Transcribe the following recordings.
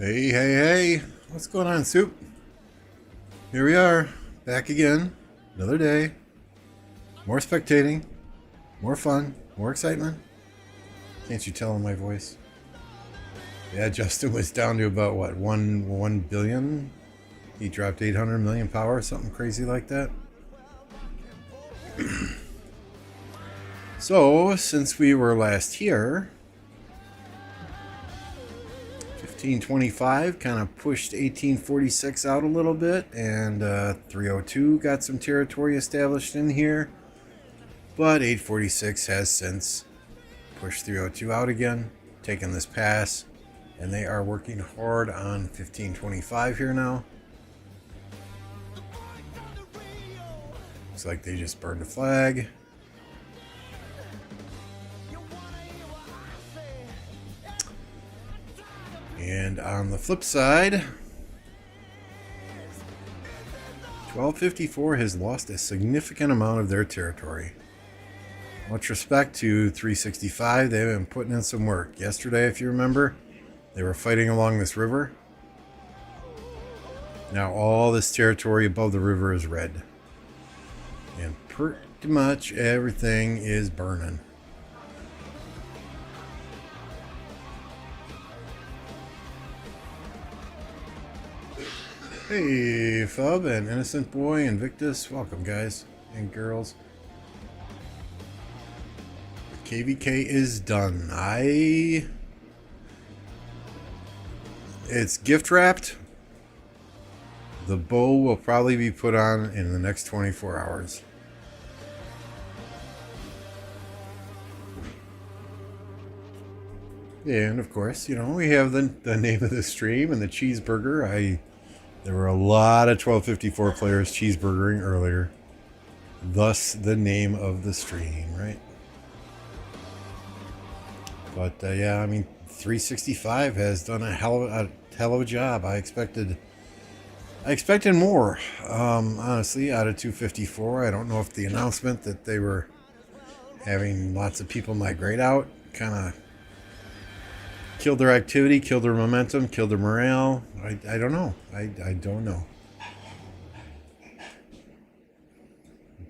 Hey, hey, hey. What's going on, Soup? Here we are, back again. Another day. More spectating, more fun, more excitement. Can't you tell in my voice? Yeah, Justin was down to about what, 1 billion? He dropped 800 million power, something crazy like that. So, since we were last here, 1525 kind of pushed 1846 out a little bit, and 302 got some territory established in here. But 846 has since pushed 302 out again, taken this pass, and they are working hard on 1525 here now. Looks like they just burned a flag. And on the flip side, 1254 has lost a significant amount of their territory. Much respect to 365, they've been putting in some work. Yesterday, if you remember, they were fighting along this river. Now all this territory above the river is red. And pretty much everything is burning. Hey, Fub and Innocent Boy, Invictus, welcome guys and girls. KVK is done. It's gift wrapped. The bow will probably be put on in the next 24 hours. And of course, you know, we have the name of the stream and the cheeseburger. There were a lot of 1254 players cheeseburgering earlier. Thus the name of the stream, right? But yeah, I mean, 365 has done a hell of a job. I expected more, honestly, out of 254. I don't know if the announcement that they were having lots of people migrate out kind of killed their activity, killed their momentum, killed their morale. I don't know. I don't know.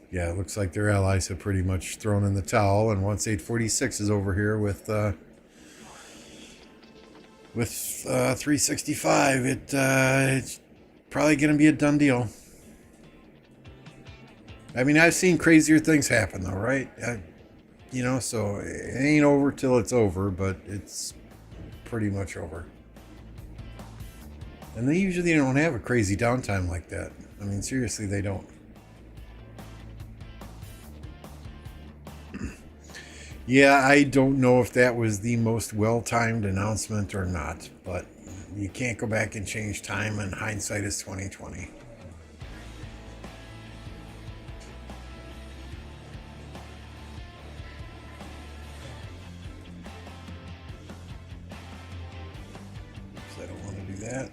Yeah, it looks like their allies have pretty much thrown in the towel. And once 846 is over here with 365, it's probably going to be a done deal. I mean, I've seen crazier things happen, though, right? You know, so it ain't over till it's over, but it's pretty much over. And they usually don't have a crazy downtime like that. I mean, seriously, they don't. Yeah, I don't know if that was the most well-timed announcement or not, but you can't go back and change time, and hindsight is 2020. So I don't want to do that.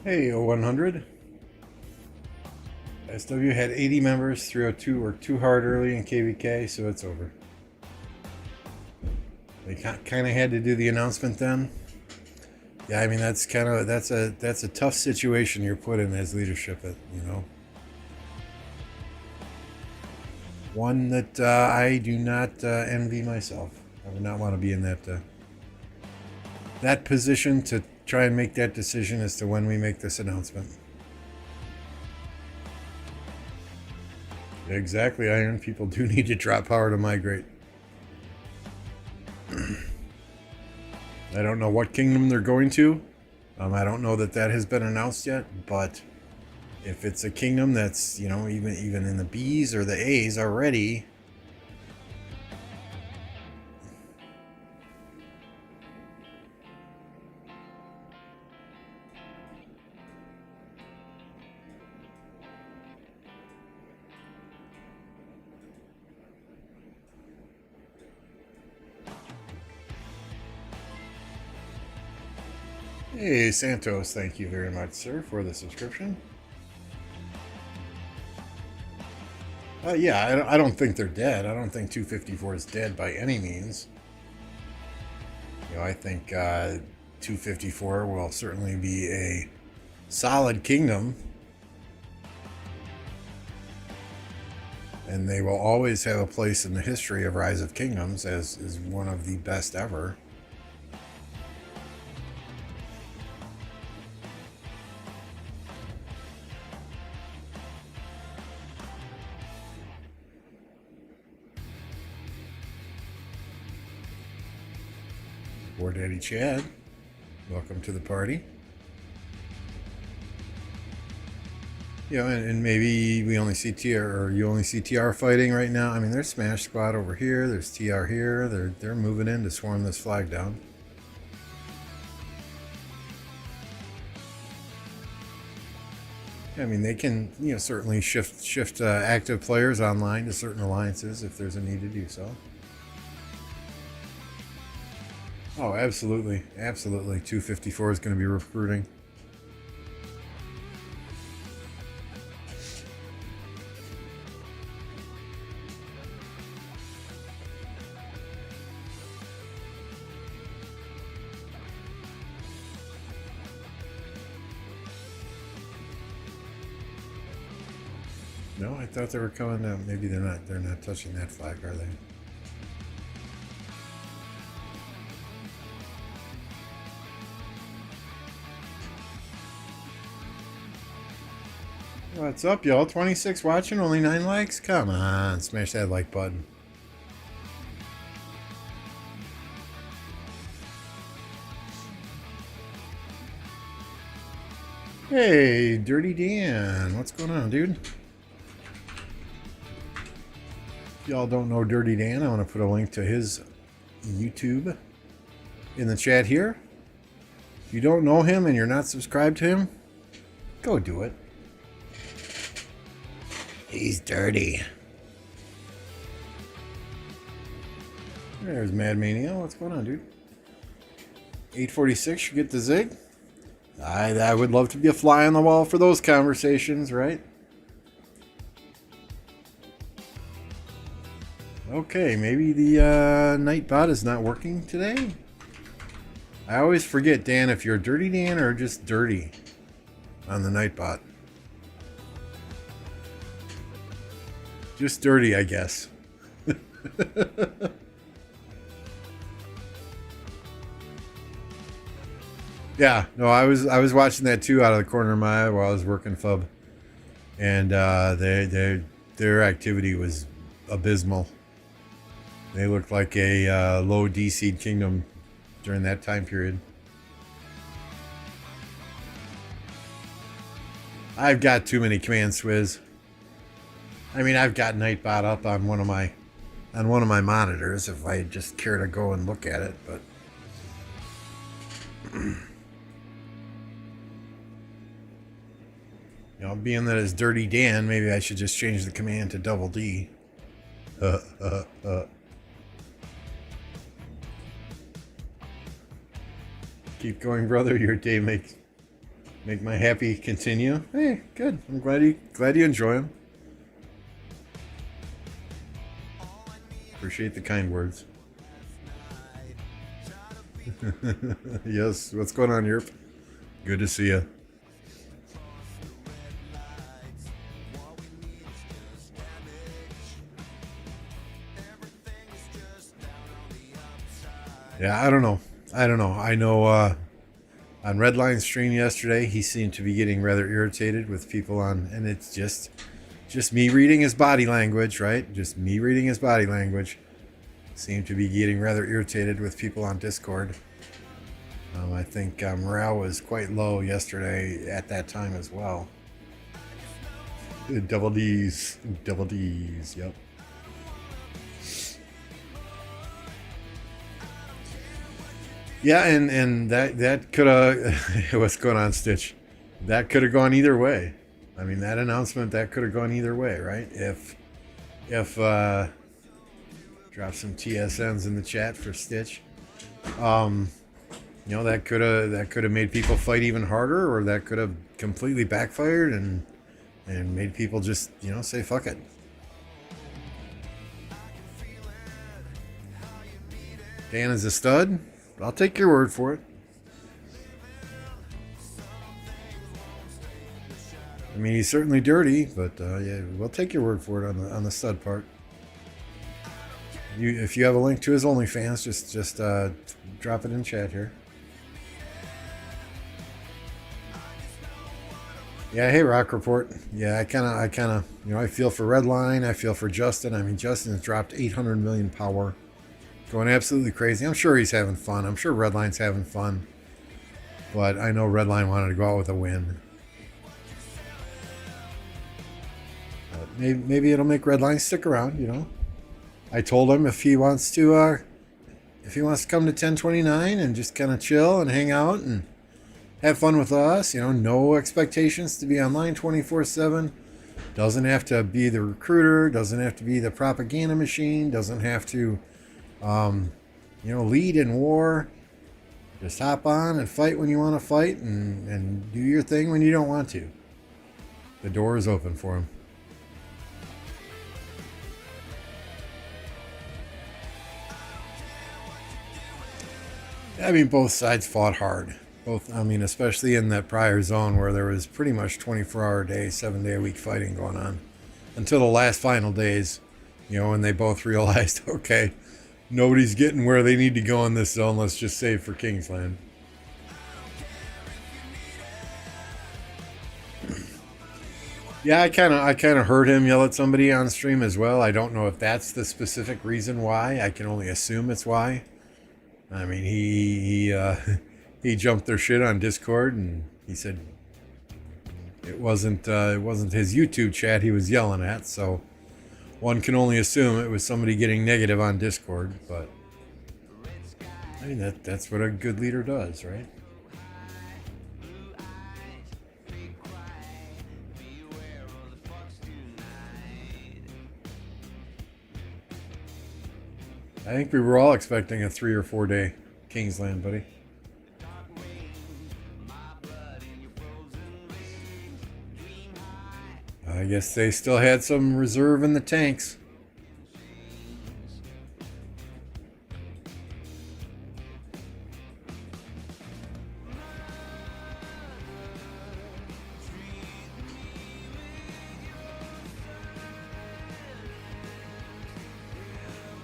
Hey, 0100. SW had 80 members. 302 worked too hard early in KVK, so it's over. They kind of had to do the announcement then. Yeah, I mean that's a tough situation you're put in as leadership. You know, one that I do not envy myself. I would not want to be in that position to try and make that decision as to when we make this announcement. Exactly, Iron. People do need to drop power to migrate. I don't know what kingdom they're going to. I don't know that has been announced yet, but if it's a kingdom that's, you know, even in the B's or the A's already, Hey, Santos, thank you very much, sir, for the subscription. Yeah, I don't think they're dead. I don't think 254 is dead by any means. I think 254 will certainly be a solid kingdom. And they will always have a place in the history of Rise of Kingdoms as one of the best ever. War Daddy Chad, welcome to the party. And maybe we only see TR, or you only see TR fighting right now. I mean, there's Smash Squad over here. There's TR here. They're moving in to swarm this flag down. I mean, they can certainly shift active players online to certain alliances if there's a need to do so. Oh, absolutely, absolutely. 254 is going to be recruiting. No, I thought they were coming down. Maybe they're not. They're not touching that flag, are they? What's up, y'all? 26 watching, only 9 likes? Come on, smash that like button. Hey, Dirty Dan. What's going on, dude? If y'all don't know Dirty Dan, I want to put a link to his YouTube in the chat here. If you don't know him and you're not subscribed to him, go do it. He's dirty. There's Mad Mania. What's going on, dude? 846, you get the zig? I would love to be a fly on the wall for those conversations, right? Okay, maybe the Nightbot is not working today? I always forget, Dan, if you're Dirty Dan or just dirty on the Nightbot. Just dirty, I guess. Yeah, no, I was watching that too out of the corner of my eye while I was working FUB, and their activity was abysmal. They looked like a low DC'd kingdom during that time period. I've got too many command swizz. I mean, I've got Nightbot up on one of my monitors if I just care to go and look at it, but being that it's Dirty Dan, maybe I should just change the command to double D. Keep going, brother. Your day make my happy continue. Hey, good. I'm glad you enjoy them. Appreciate the kind words. Yes, what's going on, Europe? Good to see you. Yeah, I don't know. I know on Redline's stream yesterday, he seemed to be getting rather irritated with people on, and it's just me reading his body language, right? Just me reading his body language. Seemed to be getting rather irritated with people on Discord. I think morale was quite low yesterday at that time as well. Double D's, yep. Yeah, and that could have what's going on, Stitch? That could have gone either way. I mean, that announcement, that could have gone either way, right? If drop some TSNs in the chat for Stitch. You know, that could have made people fight even harder, or that could have completely backfired and made people just, say fuck it. Dan is a stud. I'll take your word for it. I mean, he's certainly dirty, but yeah, we'll take your word for it on the stud part. If you have a link to his OnlyFans, just drop it in chat here. Yeah, hey Rock Report. Yeah, I kind of, I feel for Redline. I feel for Justin. I mean, Justin has dropped 800 million power, going absolutely crazy. I'm sure he's having fun. I'm sure Redline's having fun, but I know Redline wanted to go out with a win. Maybe it'll make Redline stick around. I told him if he wants to come to 1029 and just kind of chill and hang out and have fun with us, no expectations to be online 24/7. Doesn't have to be the recruiter, doesn't have to be the propaganda machine, doesn't have to lead in war. Just hop on and fight when you want to fight and do your thing when you don't want to. The door is open for him. I mean, both sides fought hard. Especially in that prior zone where there was pretty much 24-hour a day, 7-day-a-week fighting going on. Until the last final days, when they both realized, okay, nobody's getting where they need to go in this zone, let's just save for Kingsland. Yeah, I kind of heard him yell at somebody on stream as well. I don't know if that's the specific reason why. I can only assume it's why. I mean, he jumped their shit on Discord, and he said it wasn't his YouTube chat he was yelling at. So one can only assume it was somebody getting negative on Discord. But I mean, that's what a good leader does, right? I think we were all expecting a 3 or 4 day Kingsland, buddy. I guess they still had some reserve in the tanks.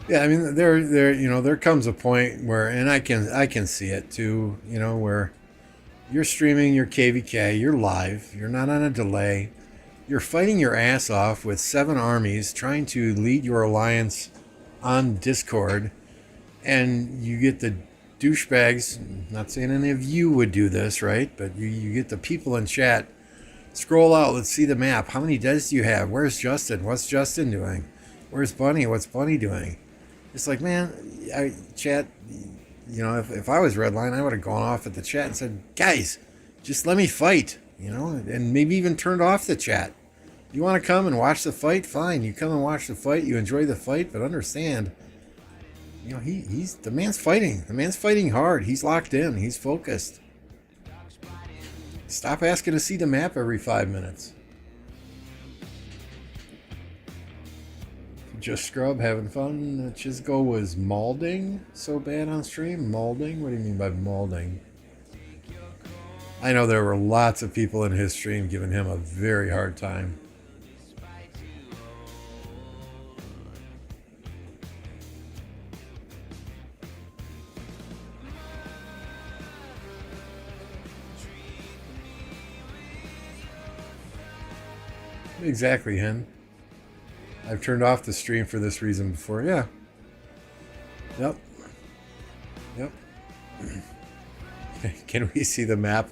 Yeah, I mean, there comes a point where, and I can see it too, where you're streaming your KVK, you're live, you're not on a delay, you're fighting your ass off with 7 armies trying to lead your alliance on Discord, and you get the douchebags, not saying any of you would do this, right? But you get the people in chat, scroll out, let's see the map, how many deaths do you have, where's Justin, what's Justin doing, where's Bunny, what's Bunny doing? It's like, man, chat, if I was Redline, I would have gone off at the chat and said, guys, just let me fight, and maybe even turned off the chat. You want to come and watch the fight? Fine. You come and watch the fight. You enjoy the fight, but understand, he's the man's fighting. The man's fighting hard. He's locked in. He's focused. Stop asking to see the map every 5 minutes. Just Scrub, having fun. Chisgo was maulding so bad on stream? Maulding? What do you mean by maulding? I know there were lots of people in his stream giving him a very hard time. Exactly, Hen. I've turned off the stream for this reason before. Yeah. Yep. Can we see the map?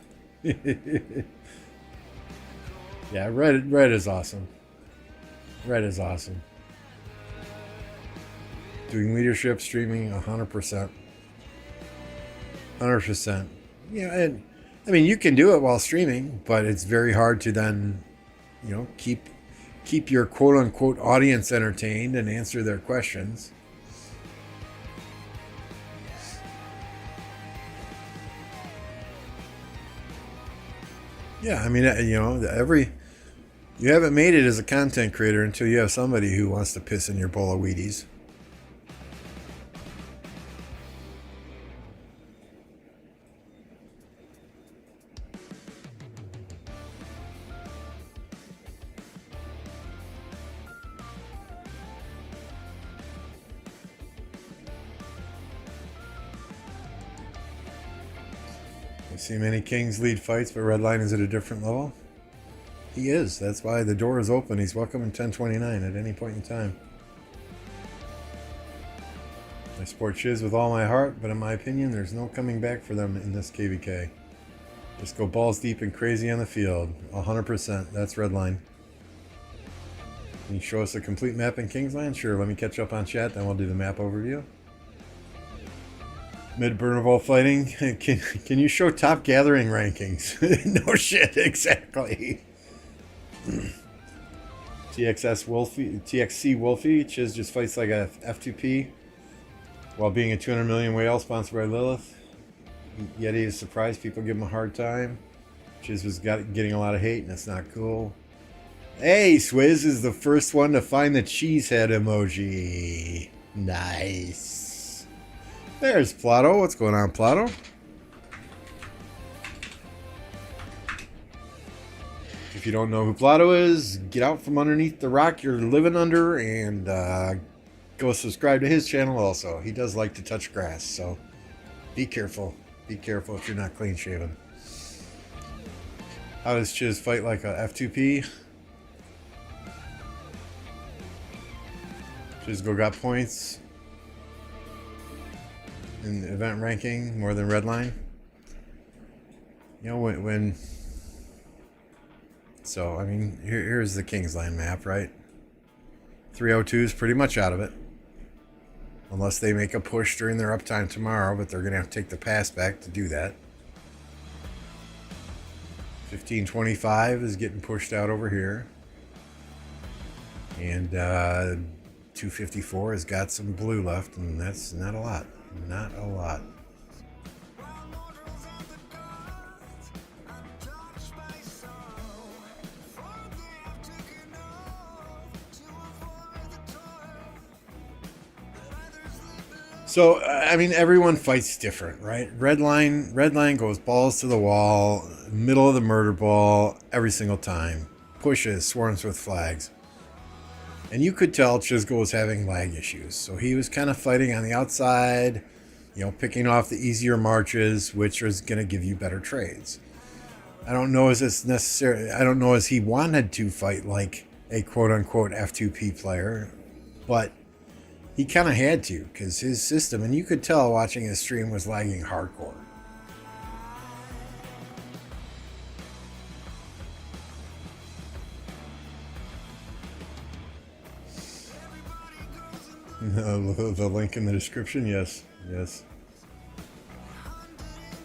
Yeah, red is awesome. Red is awesome. Doing leadership streaming 100%. 100%. Yeah, and I mean, you can do it while streaming, but it's very hard to then, keep your quote-unquote audience entertained and answer their questions. Yeah, I mean, you haven't made it as a content creator until you have somebody who wants to piss in your bowl of Wheaties. You see many Kings lead fights, but Redline is at a different level. He is. That's why the door is open. He's welcome in 1029 at any point in time. I support Chiz with all my heart, but in my opinion, there's no coming back for them in this KVK. Just go balls deep and crazy on the field. 100%. That's Redline. Can you show us a complete map in Kingsland? Sure, let me catch up on chat, then we'll do the map overview. Mid-Burnerville fighting. Can you show top gathering rankings? No shit, exactly. TXC Wolfie. Chiz just fights like a F2P while being a 200 million whale sponsored by Lilith. Yet he is surprised people give him a hard time. Chiz was getting a lot of hate and it's not cool. Hey, Swizz is the first one to find the cheese head emoji. Nice. There's Plato. What's going on, Plato? If you don't know who Plato is, get out from underneath the rock you're living under and go subscribe to his channel also. He does like to touch grass, so be careful. Be careful if you're not clean shaven. How does Chiz fight like a F2P? Chizgo got points in the event ranking more than Redline. You know, when so, I mean, here's the Kingsland map, right? 302 is pretty much out of it. Unless they make a push during their uptime tomorrow, but they're going to have to take the pass back to do that. 1525 is getting pushed out over here. And 254 has got some blue left, and that's not a lot. Not a lot. So, I mean, everyone fights different, right? Redline goes balls to the wall, middle of the murder ball, every single time. Pushes, swarms with flags. And you could tell Chizgo was having lag issues. So he was kind of fighting on the outside, you know, picking off the easier marches, which is going to give you better trades. I don't know as it's necessary. I don't know as he wanted to fight like a quote-unquote F2P player, but he kind of had to, because his system, and you could tell watching his stream, was lagging hardcore. The link in the description, yes. Yes.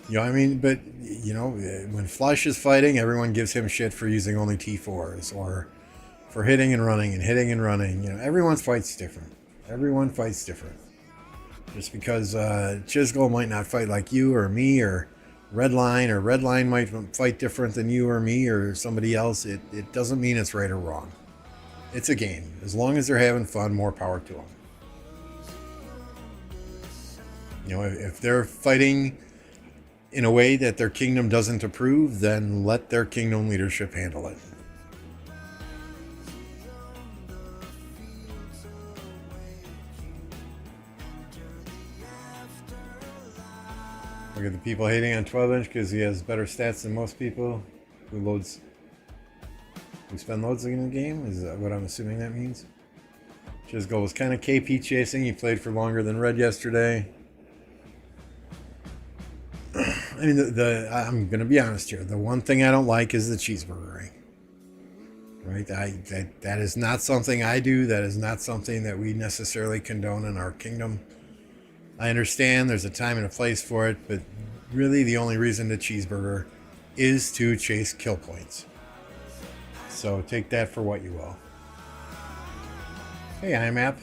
You know, I mean, but, you know, when Flush is fighting, everyone gives him shit for using only T4s, or for hitting and running and hitting and running. You know, everyone's fight's different. Everyone fights different. Just because Chizgo might not fight like you or me or Redline might fight different than you or me or somebody else, it doesn't mean it's right or wrong. It's a game. As long as they're having fun, more power to them. You know, if they're fighting in a way that their kingdom doesn't approve, then let their kingdom leadership handle it. Look at the people hating on 12-inch because he has better stats than most people who spend loads in the game. Is that what I'm assuming that means? Chizgo was kind of KP chasing. He played for longer than Red yesterday. I mean, I'm going to be honest here. The one thing I don't like is the cheeseburger ring. Right? That is not something I do. That is not something that we necessarily condone in our kingdom. I understand there's a time and a place for it, but really the only reason to cheeseburger is to chase kill points. So take that for what you will. Hey, IMAP.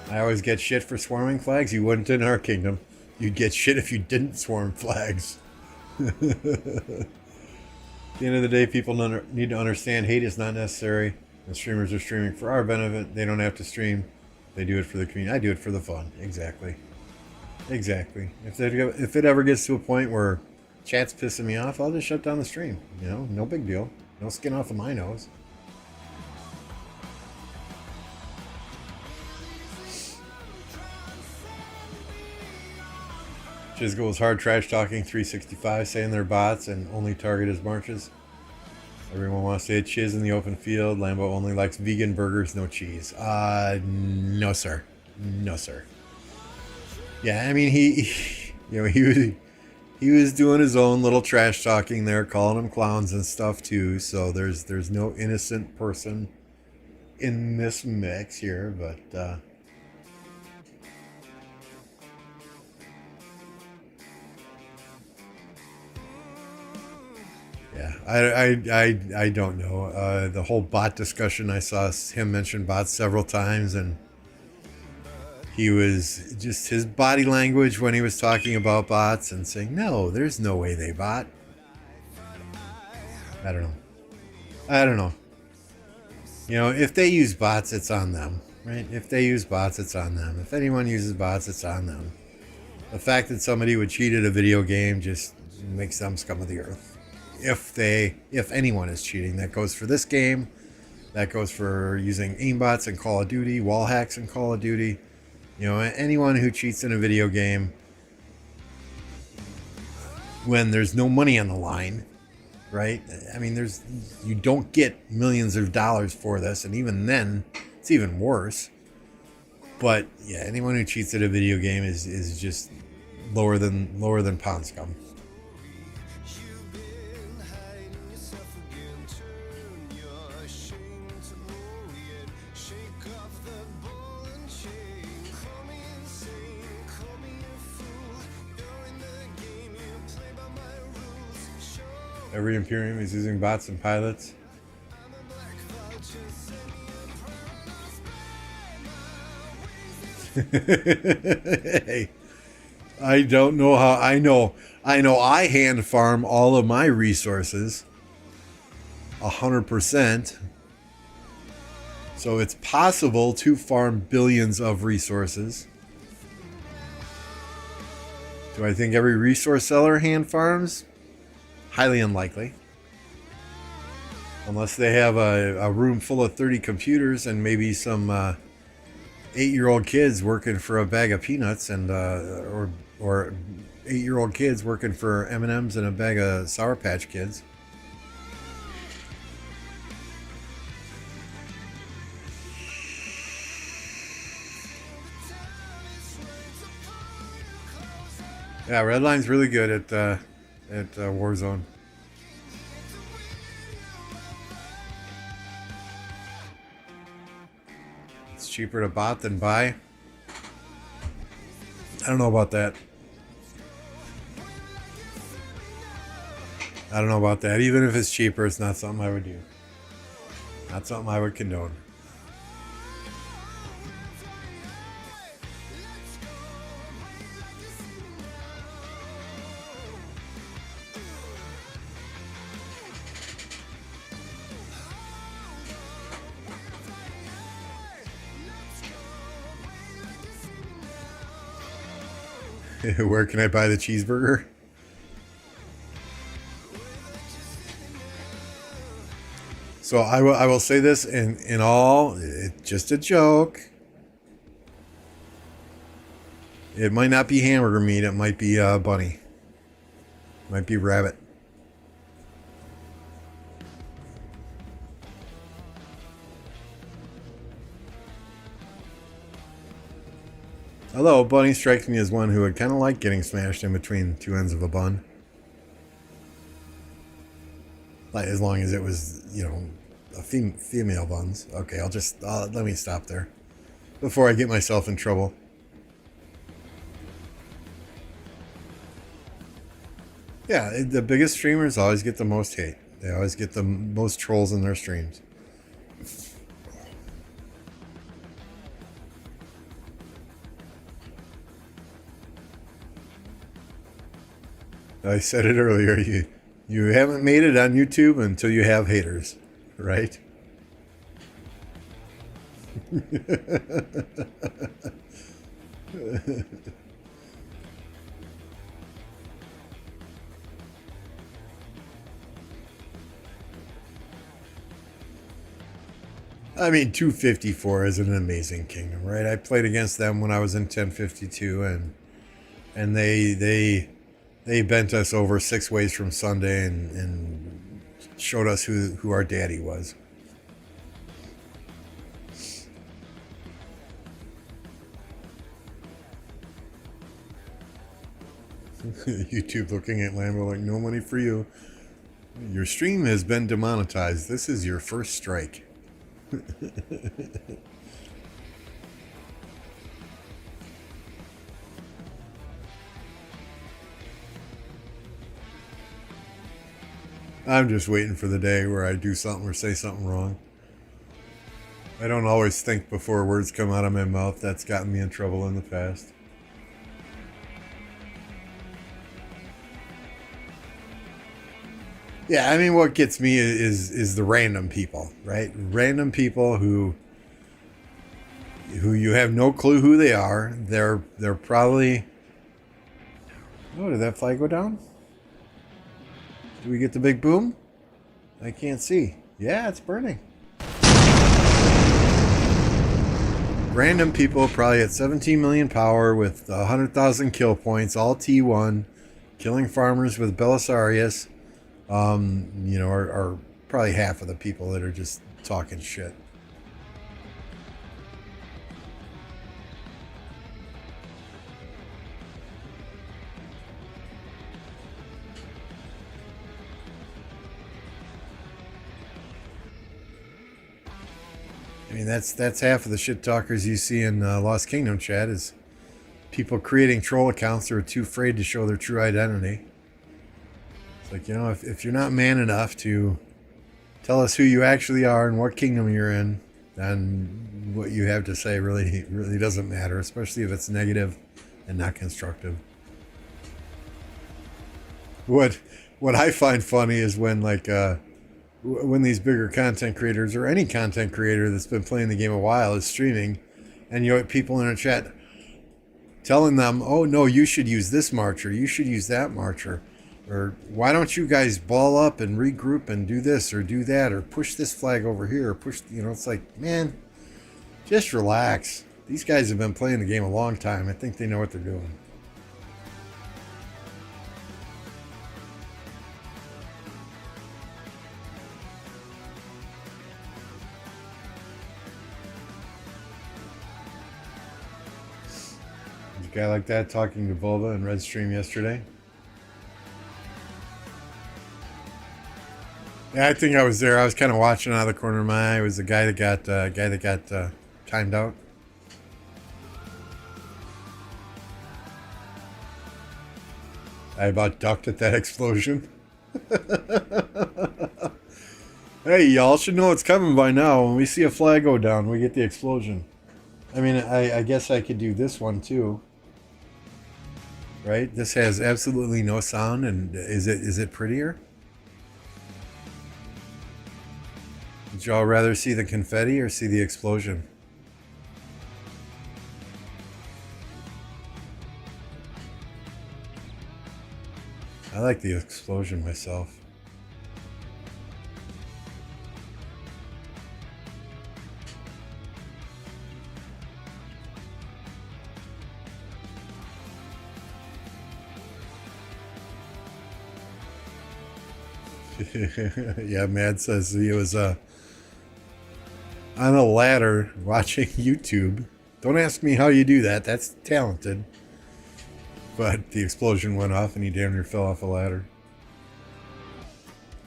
I always get shit for swarming flags. You wouldn't in our kingdom. You'd get shit if you didn't swarm flags. At the end of the day, people need to understand hate is not necessary. The streamers are streaming for our benefit. They don't have to stream. They do it for the community. I do it for the fun. Exactly. Exactly. If it ever gets to a point where chat's pissing me off, I'll just shut down the stream. You know, no big deal. No skin off of my nose. Cheesburger was hard trash talking 365, saying they're bots and only target his marches. Everyone wants to hit Chiz in the open field. Lambo only likes vegan burgers, no cheese. No sir. No sir. Yeah, I mean he was doing his own little trash talking there, calling them clowns and stuff too. So there's no innocent person in this mix here, but yeah, I don't know. The whole bot discussion, I saw him mention bots several times, and he was just his body language when he was talking about bots and saying, no, there's no way they bot. I don't know. You know, if they use bots, it's on them, right? If they use bots, it's on them. If anyone uses bots, it's on them. The fact that somebody would cheat at a video game just makes them scum of the earth. If anyone is cheating, that goes for this game. That goes for using aimbots in Call of Duty, wall hacks in Call of Duty. You know, anyone who cheats in a video game when there's no money on the line, right? I mean, you don't get millions of dollars for this, and even then, it's even worse. But yeah, anyone who cheats at a video game is just lower than pond scum. Every Imperium is using bots and pilots. Hey, I don't know how. I know I hand farm all of my resources 100%. So it's possible to farm billions of resources. Do I think every resource seller hand farms? Highly unlikely. Unless they have a room full of 30 computers and maybe some 8-year-old kids working for a bag of peanuts and or 8-year-old kids working for M&Ms and a bag of Sour Patch Kids. Yeah, Redline's really good at Warzone. It's cheaper to bot than buy. I don't know about that. Even if it's cheaper, it's not something I would do. Not something I would condone. Where can I buy the cheeseburger? So I will say this in all, it's just a joke. It might not be hamburger meat. It might be bunny. It might be rabbit. Although bunny strikes me as one who would kind of like getting smashed in between two ends of a bun. Like, as long as it was, you know, a female buns. Okay, let me stop there before I get myself in trouble. Yeah, the biggest streamers always get the most hate. They always get the most trolls in their streams. I said it earlier. You haven't made it on YouTube until you have haters, right? I mean, 254 is an amazing kingdom, right? I played against them when I was in 1052, and they bent us over 6 ways from Sunday and showed us who our daddy was. YouTube looking at Lambo like, no money for you. Your stream has been demonetized. This is your first strike. I'm just waiting for the day where I do something or say something wrong. I don't always think before words come out of my mouth. That's gotten me in trouble in the past. Yeah, I mean, what gets me is the random people, right? Random people who you have no clue who they are. They're probably. Oh, did that flag go down? Do we get the big boom? I can't see. Yeah, it's burning. Random people probably at 17 million power with 100,000 kill points, all T1, killing farmers with Belisarius. Are probably half of the people that are just talking shit. I mean, that's half of the shit talkers you see in Lost Kingdom chat is people creating troll accounts that are too afraid to show their true identity. Like, if you're not man enough to tell us who you actually are and what kingdom you're in, then what you have to say really doesn't matter, especially if it's negative and not constructive. What I find funny is when when these bigger content creators or any content creator that's been playing the game a while is streaming, and you have people in a chat telling them, "Oh no, you should use this marcher, you should use that marcher." Or why don't you guys ball up and regroup and do this or do that or push this flag over here or push, it's like, man, just relax. These guys have been playing the game a long time. I think they know what they're doing. There's a guy like that talking to Volva in Red Stream yesterday. Yeah, I think I was there. I was kind of watching out of the corner of my eye. It was the guy that got timed out. I about ducked at that explosion. Hey, y'all should know it's coming by now. When we see a flag go down, we get the explosion. I mean, I guess I could do this one too. Right? This has absolutely no sound, and is it prettier? Would y'all rather see the confetti or see the explosion? I like the explosion myself. Yeah, Mad says he was on a ladder watching YouTube. Don't ask me how you do that. That's talented. But the explosion went off and he damn near fell off a ladder.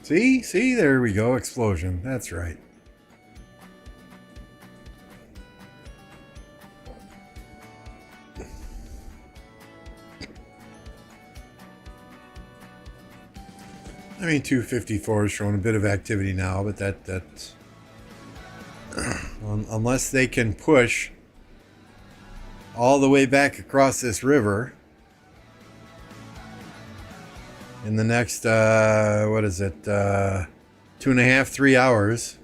See, there we go. Explosion. That's right. I mean, 254 is showing a bit of activity now, but that's unless they can push all the way back across this river, in the next, what is it, 2.5, 3 hours.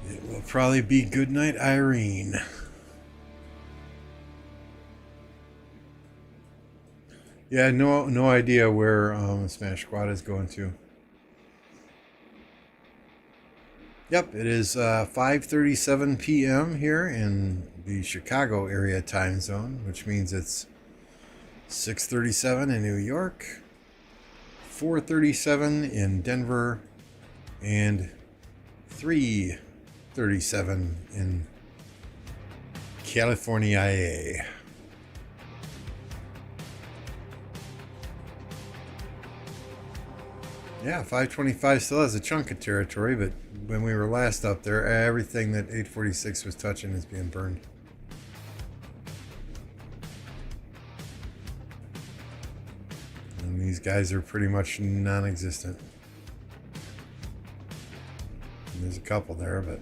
It will probably be Goodnight Irene. Yeah, no idea where Smash Squad is going to. Yep, it is 5:37 p.m. here in the Chicago area time zone, which means it's 6:37 in New York, 4:37 in Denver, and 3:37 in California. Yeah, 525 still has a chunk of territory, but when we were last up there, everything that 846 was touching is being burned. And these guys are pretty much non-existent. And there's a couple there, but...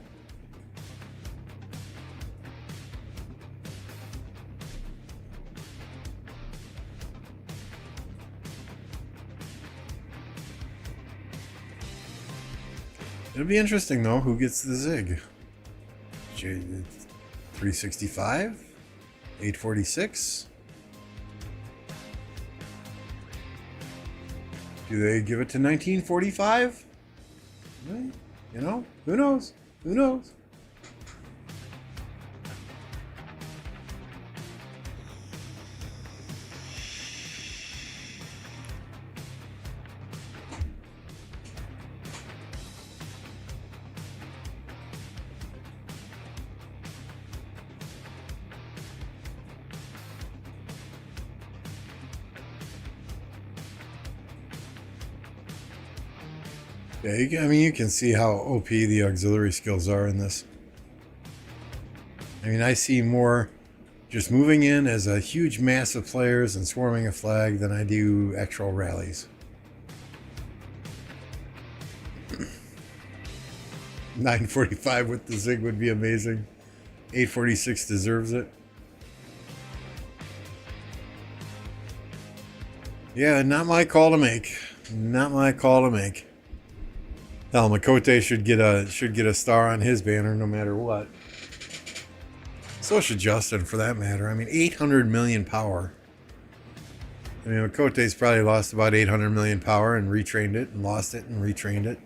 It'll be interesting, though, who gets the Zig. 365? 846? Do they give it to 1945? You know, who knows? Who knows? Yeah, I mean, you can see how OP the auxiliary skills are in this. I mean, I see more just moving in as a huge mass of players and swarming a flag than I do actual rallies. 945 with the Zig would be amazing. 846 deserves it. Yeah, not my call to make. Not my call to make. Hell, Makote should get a star on his banner no matter what. So should Justin, for that matter. I mean, 800 million power. I mean, Makote's probably lost about 800 million power and retrained it and lost it and retrained it.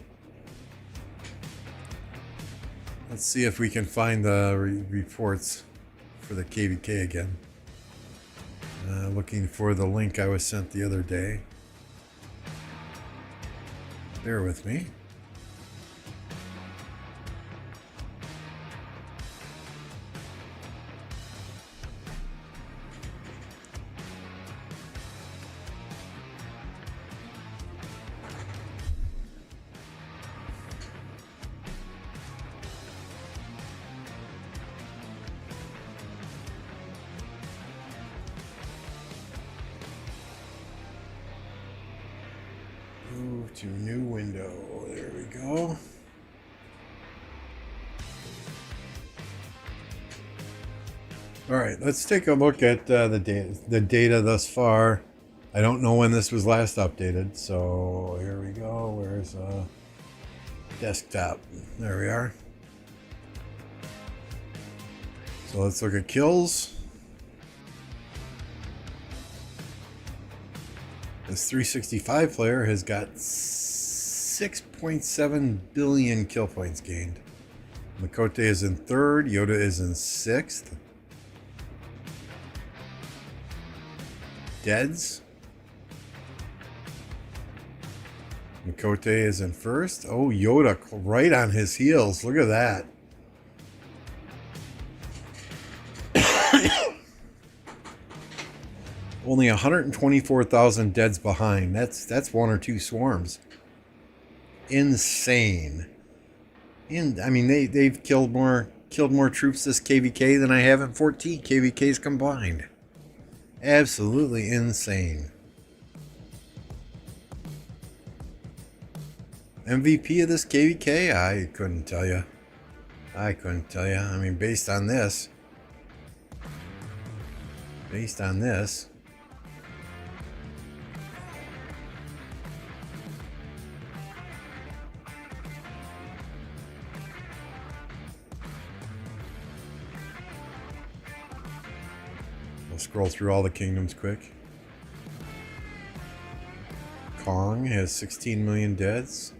Let's see if we can find the reports for the KVK again. Looking for the link I was sent the other day. Bear with me. Move to new window. There we go. All right, let's take a look at the data thus far. I don't know when this was last updated, so here we go. Where's desktop? There we are. So let's look at kills. This 365 player has got 6.7 billion kill points gained. Makote is in third. Yoda is in sixth. Deads. Makote is in first. Oh, Yoda right on his heels. Look at that. Only 124,000 deads behind. That's one or two swarms. Insane. I mean, they've killed more troops this KVK than I have in 14 KVKs combined. Absolutely insane. MVP of this KVK? I couldn't tell you. I couldn't tell you. I mean, based on this. Based on this. We'll scroll through all the kingdoms quick. Kong has 16 million deaths.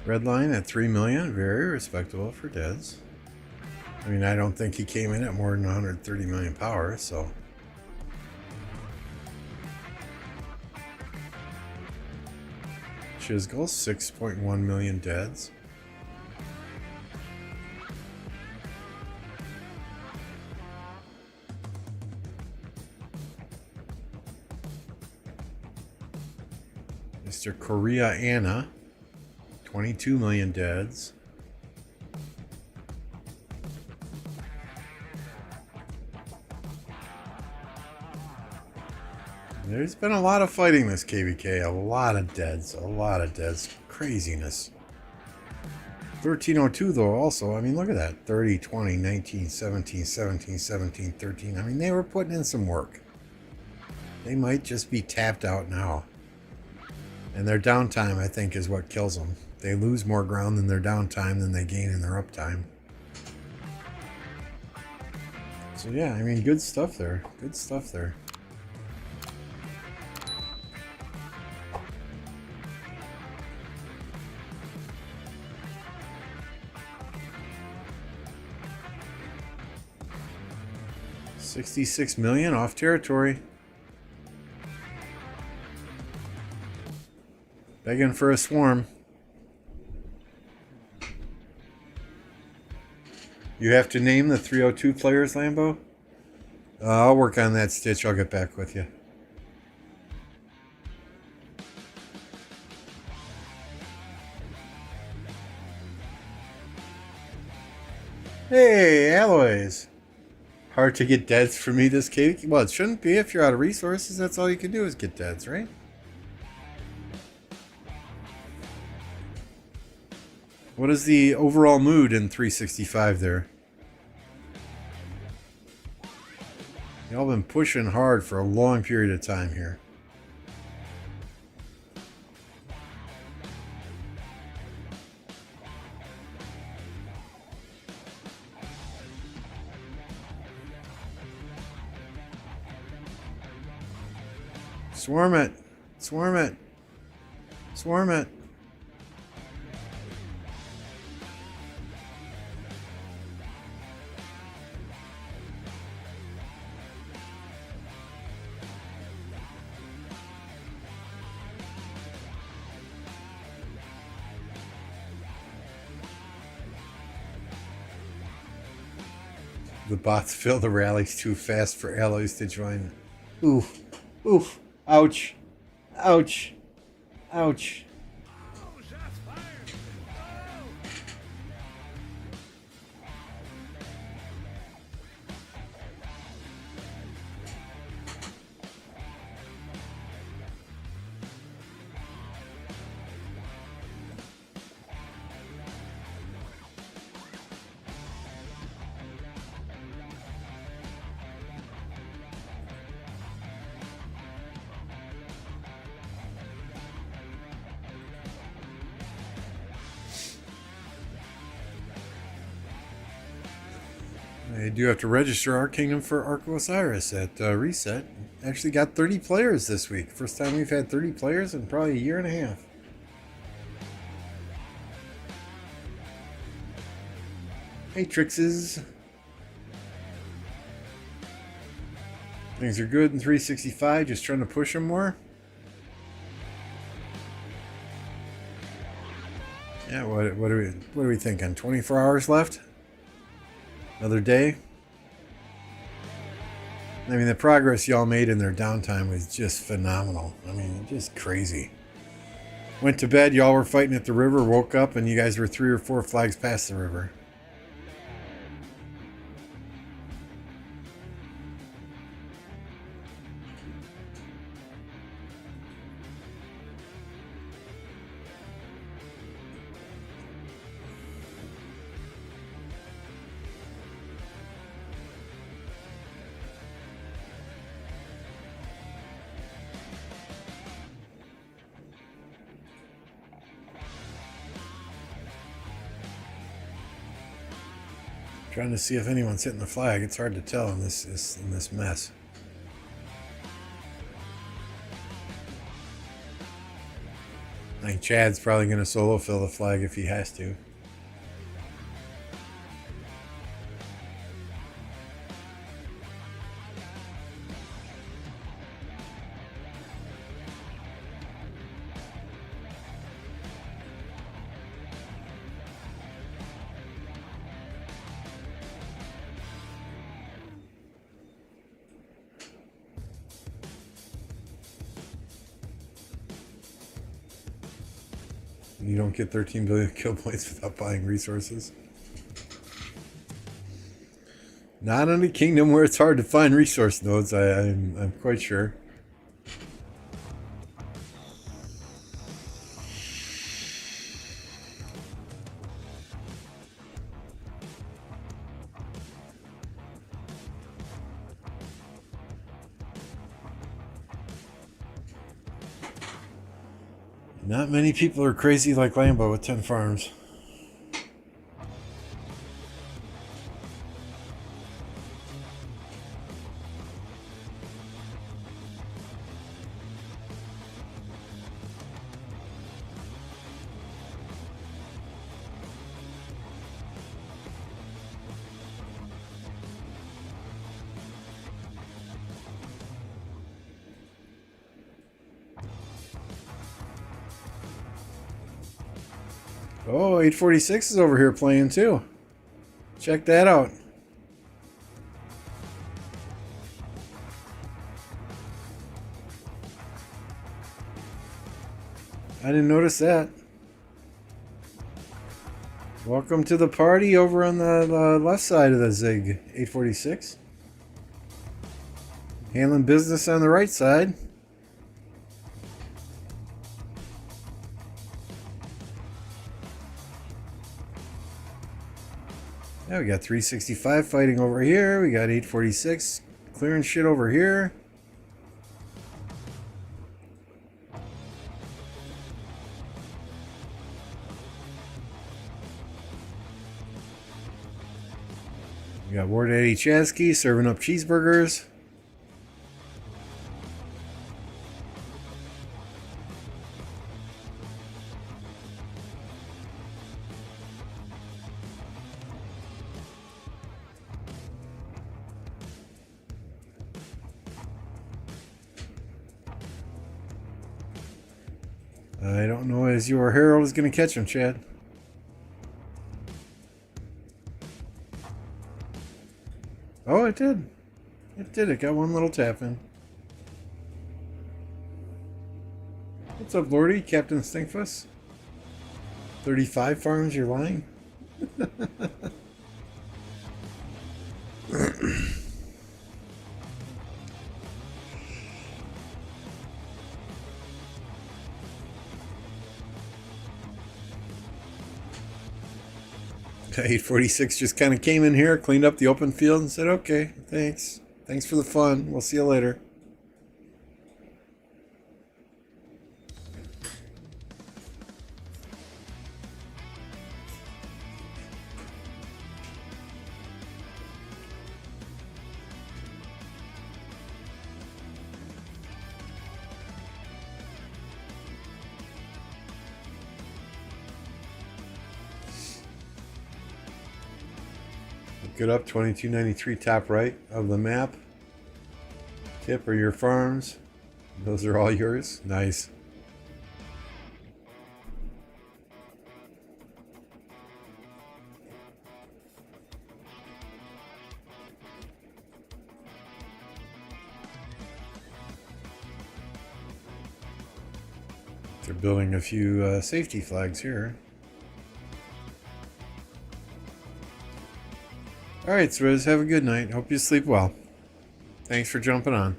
Redline at 3 million, very respectable for deaths. I mean, I don't think he came in at more than 130 million power, so. Chisgull, 6.1 million deaths. Mr. Korea Anna, 22 million deaths. There's been a lot of fighting this KVK, a lot of deaths, craziness. 1302 though also, I mean look at that, 30, 20, 19, 17, 17, 17, 13. I mean they were putting in some work. They might just be tapped out now. And their downtime I think is what kills them. They lose more ground in their downtime than they gain in their uptime. So yeah, I mean good stuff there, good stuff there. $66 million off territory. Begging for a swarm. You have to name the 302 players, Lambo? I'll work on that, Stitch. I'll get back with you. Hey, Alloys. Hard to get deads for me this cake? Well, it shouldn't be. If you're out of resources, that's all you can do is get deads, right? What is the overall mood in 365 there? Y'all been pushing hard for a long period of time here. Swarm it. Swarm it. Swarm it. The bots fill the rallies too fast for alloys to join. Oof. Oof. Ouch. Ouch. Ouch. I do have to register our kingdom for Arc Osiris at reset. Actually got 30 players this week. First time we've had 30 players in probably a year and a half. Hey Trixes. Things are good in 365, just trying to push them more. Yeah, what do we think on 24 hours left? Another day. I mean, the progress y'all made in their downtime was just phenomenal. I mean, just crazy. Went to bed, y'all were fighting at the river, woke up, and you guys were 3 or 4 flags past the river. Trying to see if anyone's hitting the flag. It's hard to tell in this mess. I think Chad's probably going to solo fill the flag if he has to. You don't get 13 billion kill points without buying resources. Not in a kingdom where it's hard to find resource nodes, I'm quite sure. Not many people are crazy like Lambo with 10 farms. Oh, 846 is over here playing too. Check that out. I didn't notice that. Welcome to the party over on the left side of the Zig, 846. Handling business on the right side. Yeah, we got 365 fighting over here. We got 846 clearing shit over here. We got War Daddy Chasky serving up cheeseburgers. I don't know as your herald is going to catch him, Chad. Oh, it did. It did. It got one little tap in. What's up, Lordy? Captain Stinkfuss? 35 farms, you're lying? 846 just kind of came in here, cleaned up the open field, and said, okay, thanks. Thanks for the fun. We'll see you later. Get up 2293 top right of the map. Tip are your farms. Those are all yours. Nice. They're building a few safety flags here. Alright, Swizz, have a good night. Hope you sleep well. Thanks for jumping on.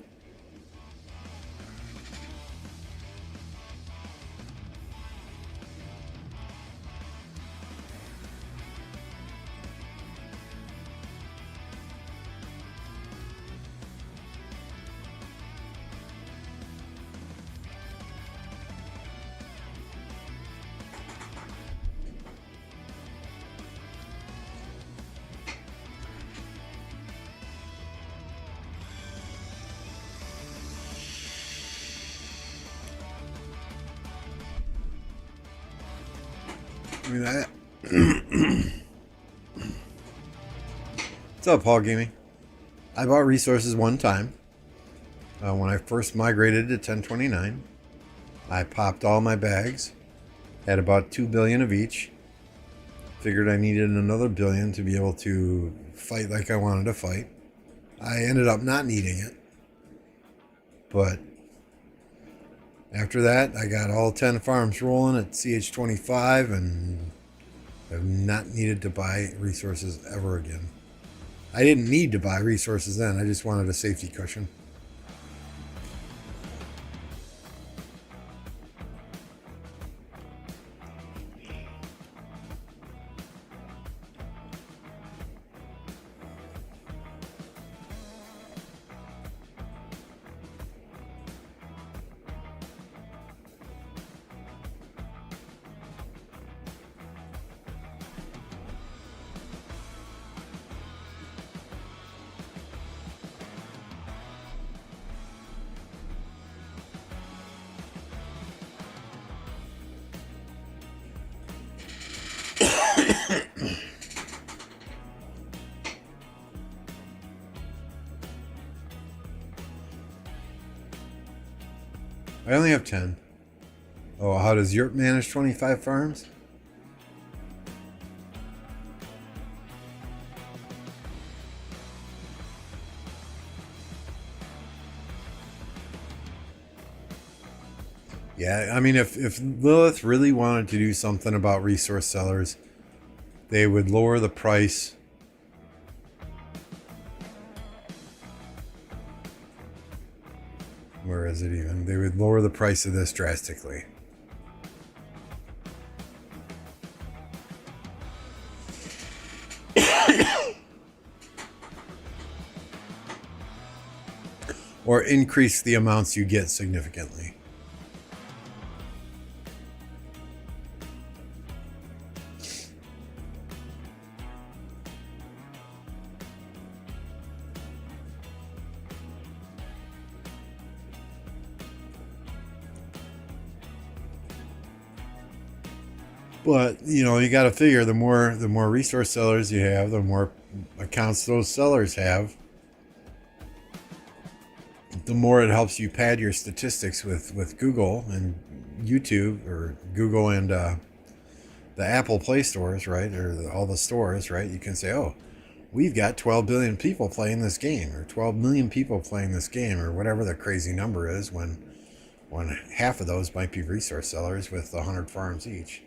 What's up, Paul Gaming? I bought resources one time. When I first migrated to 1029, I popped all my bags. Had about 2 billion of each. Figured I needed another billion to be able to fight like I wanted to fight. I ended up not needing it. But after that, I got all 10 farms rolling at CH25 and have not needed to buy resources ever again. I didn't need to buy resources then. I just wanted a safety cushion. I only have 10. Oh, how does Europe manage 25 farms? Yeah, I mean, if Lilith really wanted to do something about resource sellers, they would lower the price. Where is it even? They would lower the price of this drastically. Or increase the amounts you get significantly. But, you know, you got to figure the more resource sellers you have, the more accounts those sellers have, the more it helps you pad your statistics with Google and YouTube, or Google and the Apple Play stores, right? Or all the stores, right? You can say, oh, we've got 12 billion people playing this game, or 12 million people playing this game, or whatever the crazy number is, when half of those might be resource sellers with 100 farms each.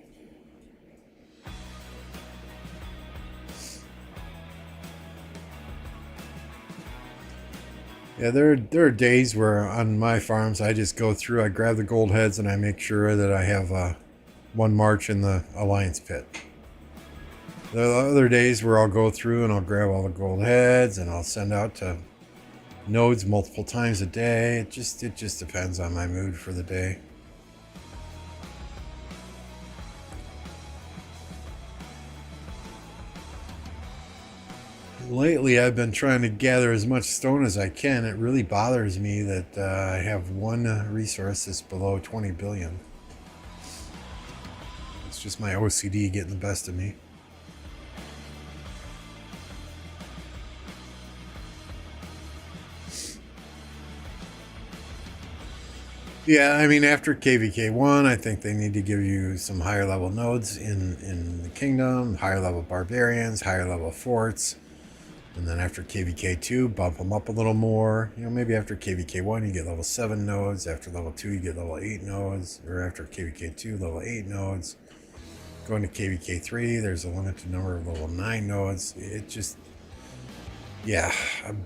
Yeah, there are days where on my farms I just go through, I grab the gold heads, and I make sure that I have one march in the Alliance pit. There are other days where I'll go through and I'll grab all the gold heads and I'll send out to nodes multiple times a day. It just depends on my mood for the day. Lately, I've been trying to gather as much stone as I can. It really bothers me that I have one resource that's below 20 billion. It's just my OCD getting the best of me. Yeah, I mean, after KVK1, I think they need to give you some higher level nodes in the kingdom, higher level barbarians, higher level forts. And then after KVK2, bump them up a little more. You know, maybe after KVK1, you get level 7 nodes. After level 2, you get level 8 nodes. Or after KVK2, level 8 nodes. Going to KVK3, there's a limited number of level 9 nodes. It just, yeah.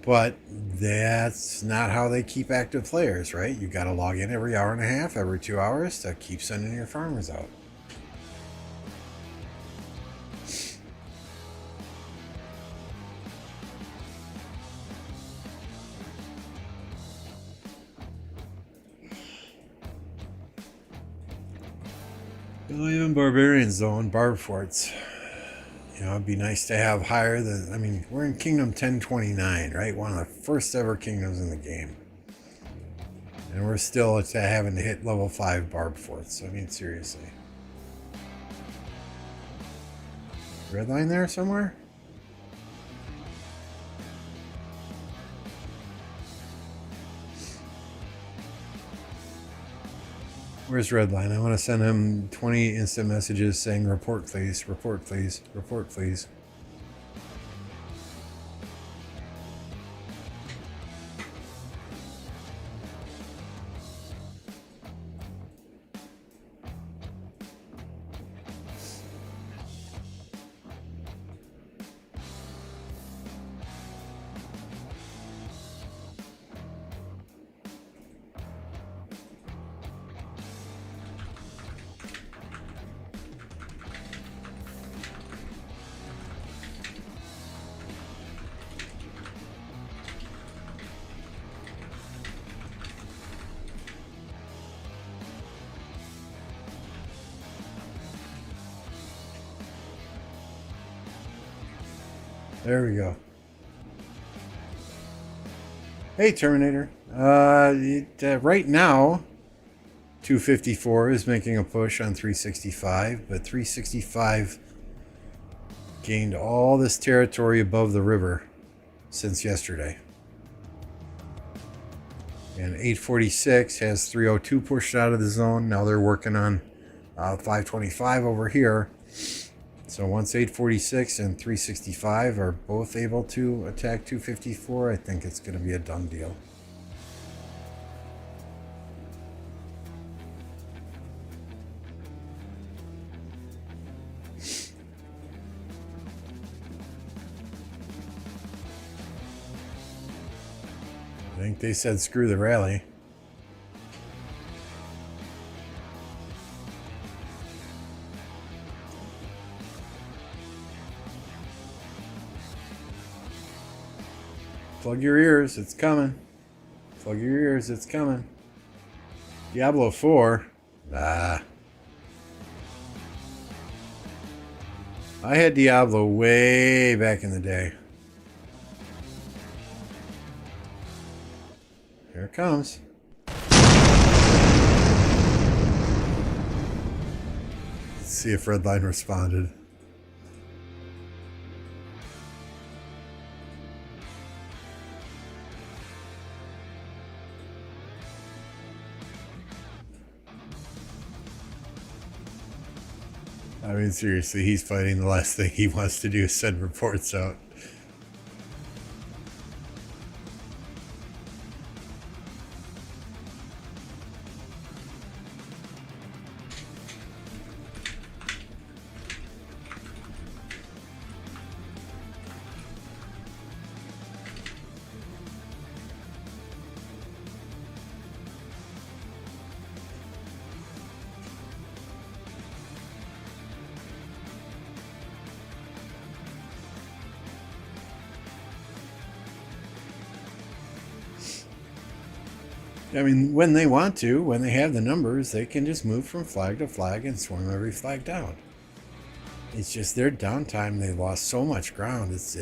But that's not how they keep active players, right? You got to log in every hour and a half, every 2 hours to keep sending your farmers out. Well, even barbarians though in barb forts, you know, it'd be nice to have higher than. I mean, we're in Kingdom 1029, right? One of the first ever kingdoms in the game, and we're still having to hit level 5 barb forts. I mean, seriously. Redline there somewhere? Where's Redline? I want to send him 20 instant messages saying report please, report please, report please. There we go. Hey, Terminator. Right now, 254 is making a push on 365, but 365 gained all this territory above the river since yesterday. And 846 has 302 pushed out of the zone. Now they're working on 525 over here. So once 846 and 365 are both able to attack 254, I think it's going to be a done deal. I think they said screw the rally. Plug your ears, it's coming. Plug your ears, it's coming. Diablo 4. I had Diablo way back in the day. Here it comes. Let's see if Redline responded. I mean, seriously, he's fighting. The last thing he wants to do is send reports out. I mean, when they want to, when they have the numbers, they can just move from flag to flag and swarm every flag down. It's just their downtime. They lost so much ground. It's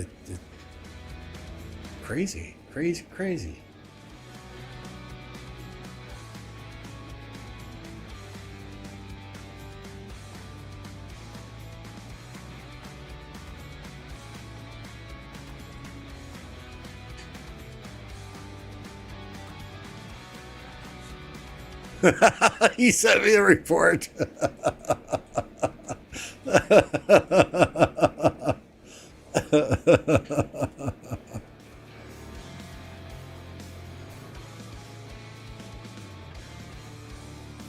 crazy, crazy, crazy. He sent me a report.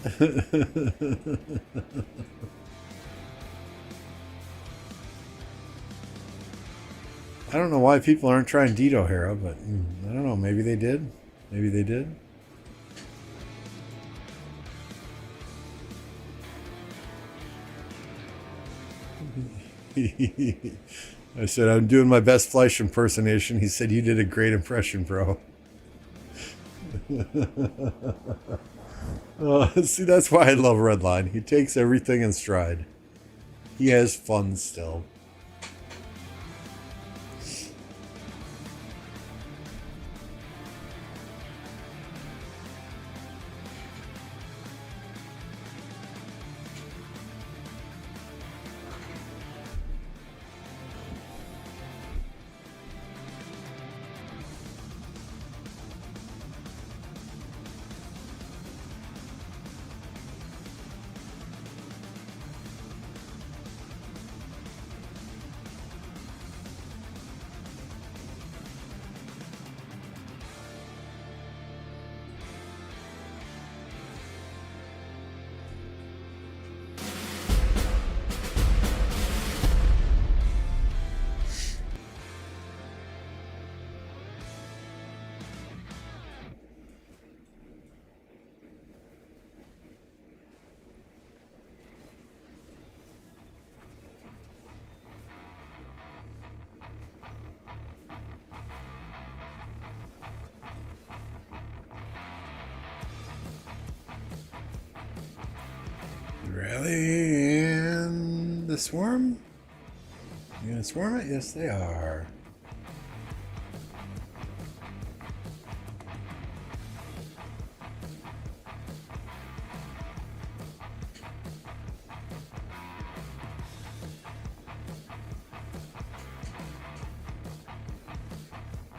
I don't know why people aren't trying Dito Hera, but I don't know. Maybe they did. Maybe they did. I said, I'm doing my best Fleisch impersonation. He said, you did a great impression, bro. See, that's why I love Redline. He takes everything in stride. He has fun still. Really? And the swarm? You gonna swarm it? Yes, they are.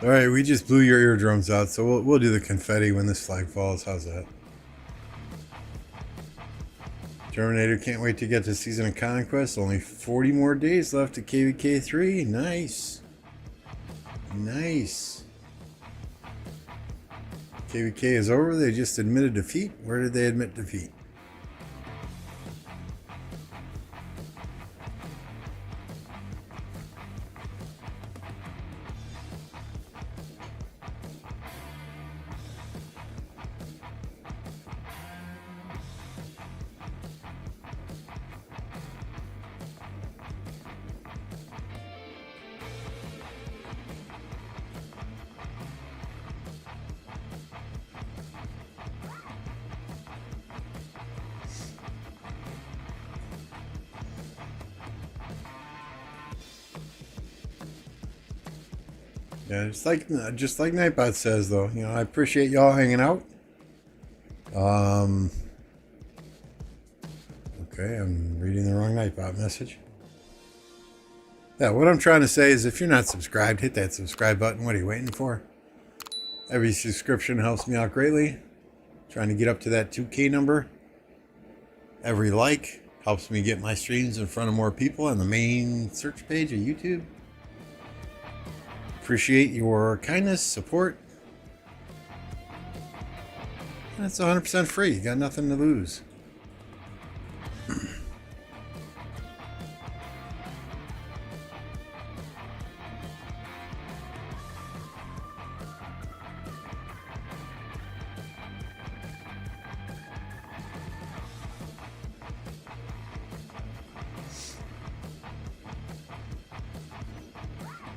All right, we just blew your eardrums out, so we'll do the confetti when this flag falls. How's that? Terminator can't wait to get to Season of Conquest. Only 40 more days left to KVK 3. Nice. Nice. KVK is over. They just admitted defeat. Where did they admit defeat? Yeah, just like Nightbot says, though. You know, I appreciate y'all hanging out. Okay, I'm reading the wrong Nightbot message. Yeah, what I'm trying to say is, if you're not subscribed, hit that subscribe button. What are you waiting for? Every subscription helps me out greatly. Trying to get up to that 2K number. Every like helps me get my streams in front of more people on the main search page of YouTube. Appreciate your kindness, support. And it's 100% free. You got nothing to lose.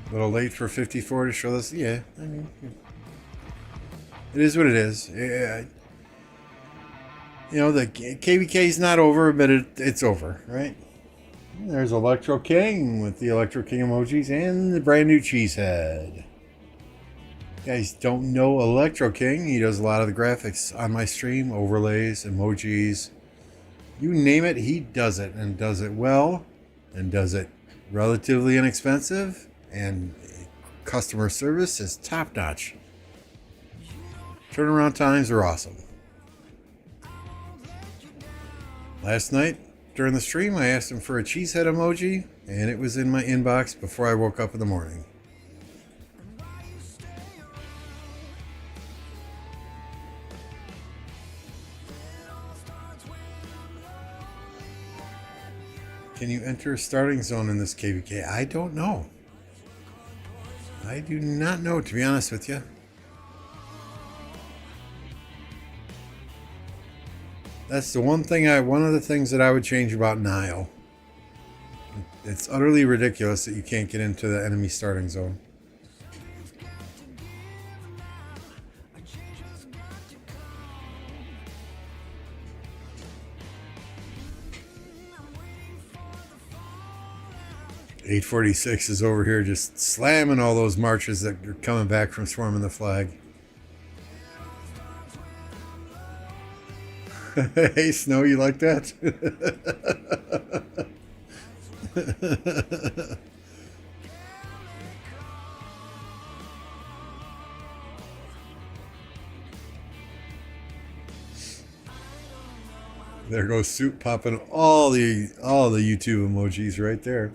A little late for 54 to show this. Yeah, I mean, it is what it is. Yeah, you know, the KVK is not over, but it's over, right? There's Electro King with the Electro King emojis and the brand new Cheesehead. You guys don't know Electro King. He does a lot of the graphics on my stream, overlays, emojis. You name it, he does it, and does it well, and does it relatively inexpensive. And customer service is top notch. Turnaround times are awesome. Last night during the stream, I asked him for a cheesehead emoji, and it was in my inbox before I woke up in the morning. Can you enter starting zone in this KVK? I don't know. I do not know, to be honest with you. That's the one of the things that I would change about Nile. It's utterly ridiculous that you can't get into the enemy starting zone. .846 is over here just slamming all those marches that are coming back from swarming the flag. Hey, Snow, you like that? There goes Soup popping all the YouTube emojis right there.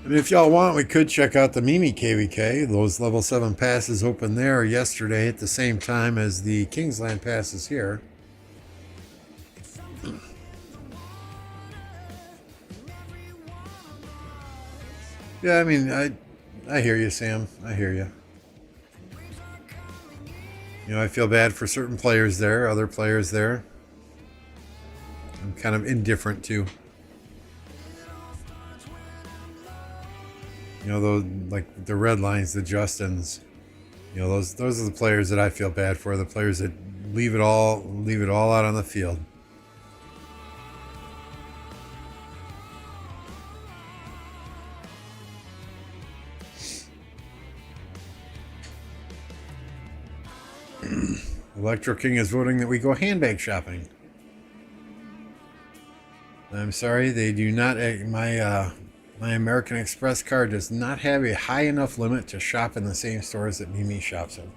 And if y'all want, we could check out the Mimi KVK. Those level 7 passes opened there yesterday at the same time as the Kingsland passes here. Yeah, I mean, I hear you, Sam. I hear you. You know, I feel bad for certain players there, other players there. I'm kind of indifferent to. You know, those like the Redlines, the Justins. You know, those are the players that I feel bad for. The players that leave it all out on the field. Electro King is voting that we go handbag shopping. I'm sorry, they do not. My American Express card does not have a high enough limit to shop in the same stores that Mimi shops in.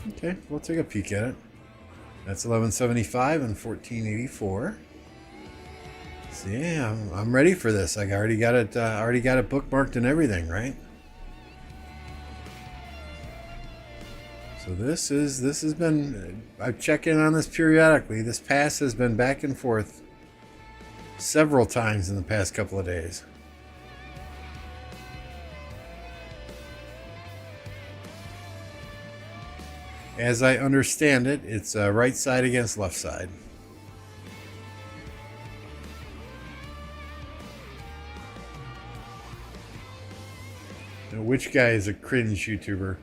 Okay, we'll take a peek at it. That's 1175 and 1484. So yeah, I'm ready for this. I already got it bookmarked and everything, right? So this has been. I check in on this periodically. This pass has been back and forth several times in the past couple of days. As I understand it, it's right side against left side. Now, which guy is a cringe YouTuber?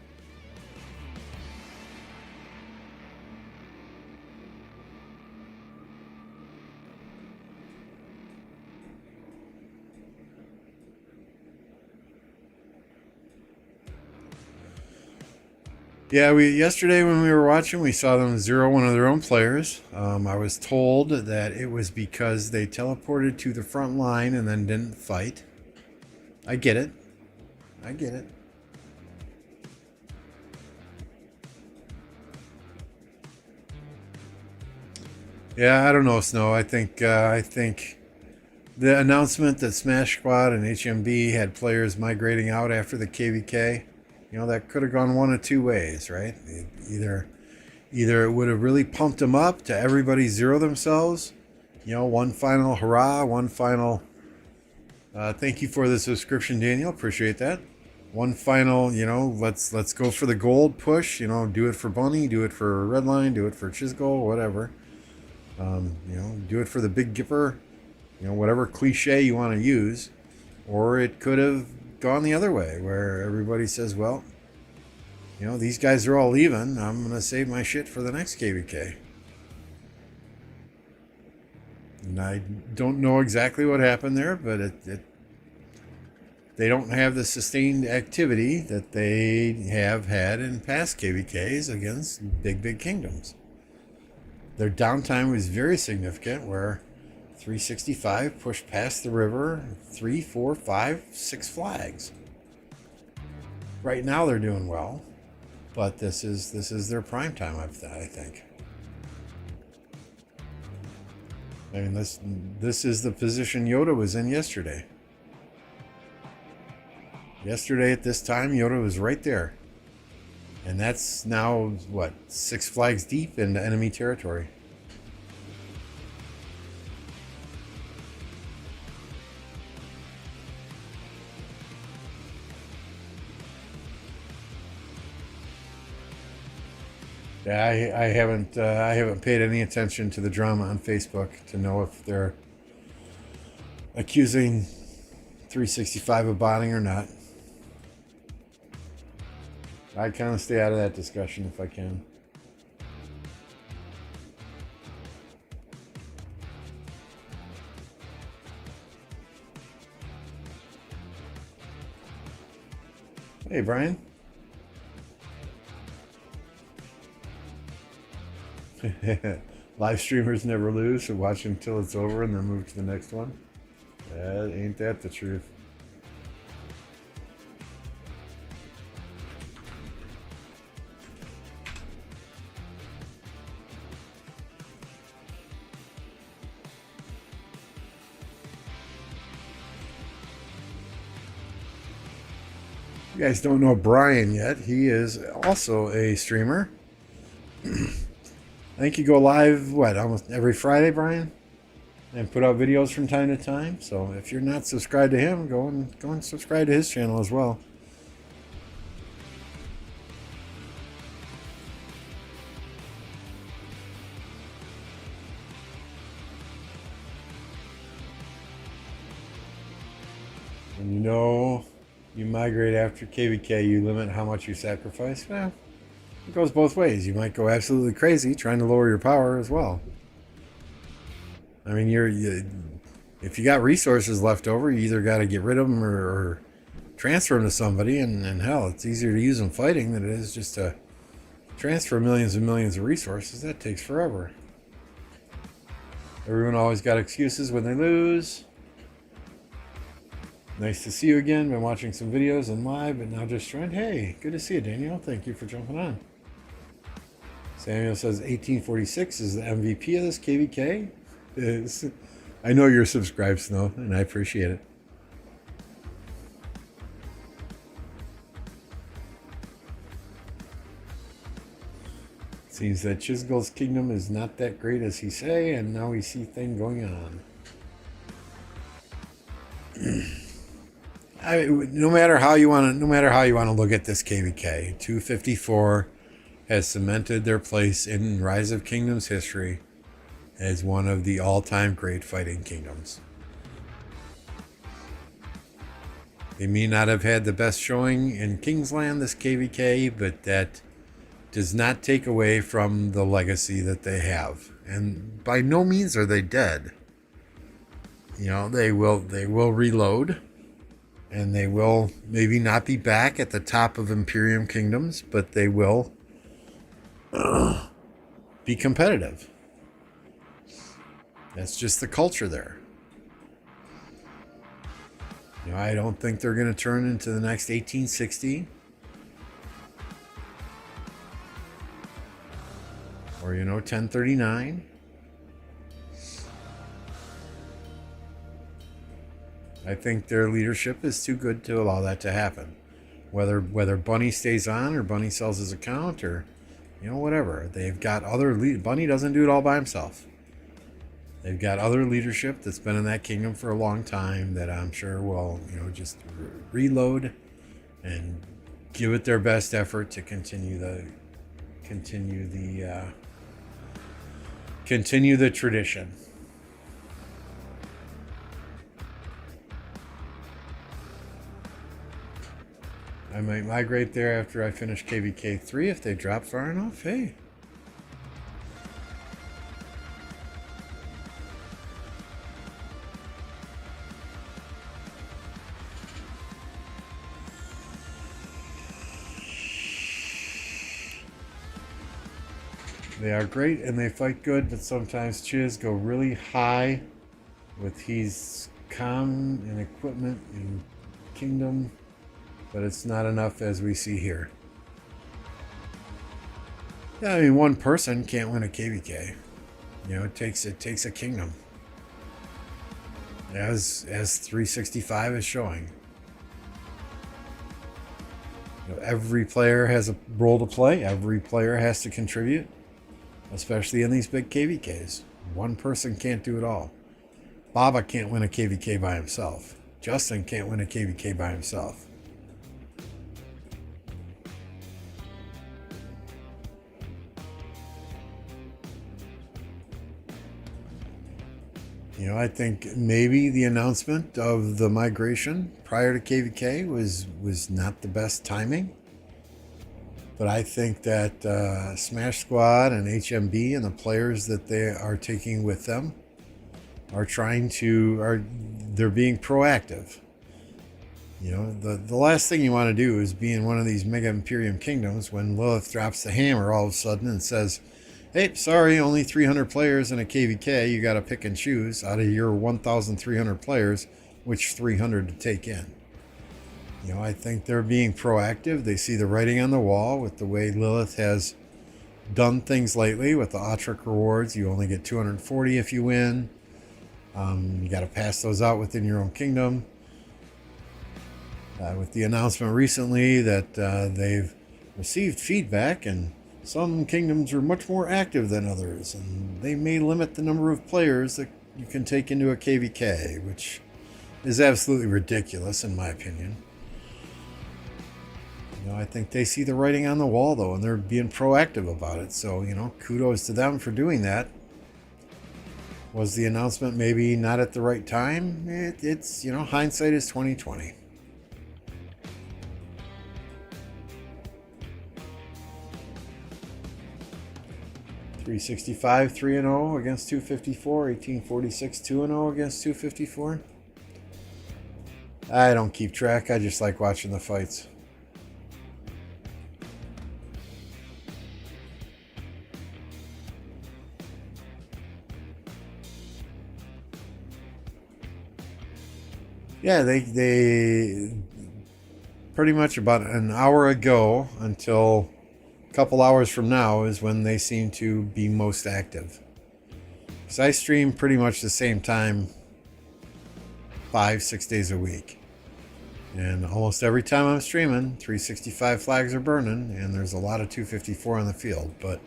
Yeah, yesterday when we were watching, we saw them zero one of their own players. I was told that it was because they teleported to the front line and then didn't fight. I get it. I get it. Yeah, I don't know, Snow. I think the announcement that Smash Squad and HMB had players migrating out after the KVK. You know, that could have gone one of two ways, right? Either it would have really pumped them up to everybody zero themselves. You know, one final hurrah, one final thank you for the subscription, Daniel. Appreciate that. One final, you know, let's go for the gold push. You know, do it for Bunny, do it for Redline, do it for Cheesburger, whatever. You know, do it for the Big Gipper. You know, whatever cliche you want to use. Or it could have gone the other way, where everybody says, well, you know, these guys are all leaving. I'm going to save my shit for the next KVK. And I don't know exactly what happened there, but they don't have the sustained activity that they have had in past KVKs against big kingdoms. Their downtime was very significant, where 365 pushed past the river 3, 4, 5, 6 flags. Right now they're doing well, but this is their prime time, I think. I mean, this is the position Yoda was in yesterday. Yesterday at this time, Yoda was right there. And that's now, what, 6 flags deep into enemy territory. Yeah, I haven't paid any attention to the drama on Facebook to know if they're accusing 365 of botting or not. I kind of stay out of that discussion if I can. Hey, Brian. Live streamers never lose, so watch until it's over and then move to the next one. Ain't that the truth? You guys don't know Brian yet. He is also a streamer. I think you go live, what, almost every Friday, Brian? And put out videos from time to time. So if you're not subscribed to him, go and subscribe to his channel as well. And you know, you migrate after KVK, you limit how much you sacrifice. Well, it goes both ways. You might go absolutely crazy trying to lower your power as well. I mean, if you got resources left over, you either got to get rid of them or transfer them to somebody. And hell, it's easier to use them fighting than it is just to transfer millions and millions of resources. That takes forever. Everyone always got excuses when they lose. Nice to see you again. Been watching some videos and live, but now just joined. Hey, good to see you, Daniel. Thank you for jumping on. Samuel says 1846 is the MVP of this KVK. I know you're subscribed, Snow, and I appreciate it. Seems that Chisgul's kingdom is not that great as he say, and now we see things going on. No matter how you want to look at this KVK, 254 has cemented their place in Rise of Kingdoms history as one of the all-time great fighting kingdoms. They may not have had the best showing in Kingsland, this KVK, but that does not take away from the legacy that they have. And by no means are they dead. You know, they will reload, and they will maybe not be back at the top of Imperium kingdoms, but they will be competitive. That's just the culture there. You know, I don't think they're going to turn into the next 1860. Or, 1039. I think their leadership is too good to allow that to happen. Whether Bunny stays on or Bunny sells his account or, whatever. They've got Bunny doesn't do it all by himself. They've got other leadership that's been in that kingdom for a long time that I'm sure will, just reload and give it their best effort to continue the tradition. I might migrate there after I finish KVK 3 if they drop far enough. Hey. They are great and they fight good, but sometimes Chiz go really high with he's calm and equipment and kingdom, but it's not enough as we see here. Yeah, I mean, one person can't win a KVK. It takes a kingdom. As 365 is showing. Every player has a role to play. Every player has to contribute, especially in these big KVKs. One person can't do it all. Baba can't win a KVK by himself. Justin can't win a KVK by himself. I think maybe the announcement of the migration prior to KVK was not the best timing. But I think that Smash Squad and HMB and the players that they are taking with them they're being proactive. The last thing you want to do is be in one of these Mega Imperium Kingdoms when Lilith drops the hammer all of a sudden and says, hey, sorry, only 300 players in a KVK. You got to pick and choose out of your 1,300 players, which 300 to take in. I think they're being proactive. They see the writing on the wall with the way Lilith has done things lately with the Autric rewards. You only get 240 if you win. You got to pass those out within your own kingdom. With the announcement recently that they've received feedback and some kingdoms are much more active than others, and they may limit the number of players that you can take into a KVK, which is absolutely ridiculous in my opinion. I think they see the writing on the wall though, and they're being proactive about it. So, kudos to them for doing that. Was the announcement maybe not at the right time? It's hindsight is 2020. .365 3-0 against 254. 1846 2-0 against 254. I don't keep track. I just like watching the fights. Yeah, they pretty much about an hour ago until a couple hours from now is when they seem to be most active. Because I stream pretty much the same time 5-6 days a week. And almost every time I'm streaming, 365 flags are burning, and there's a lot of 254 on the field. But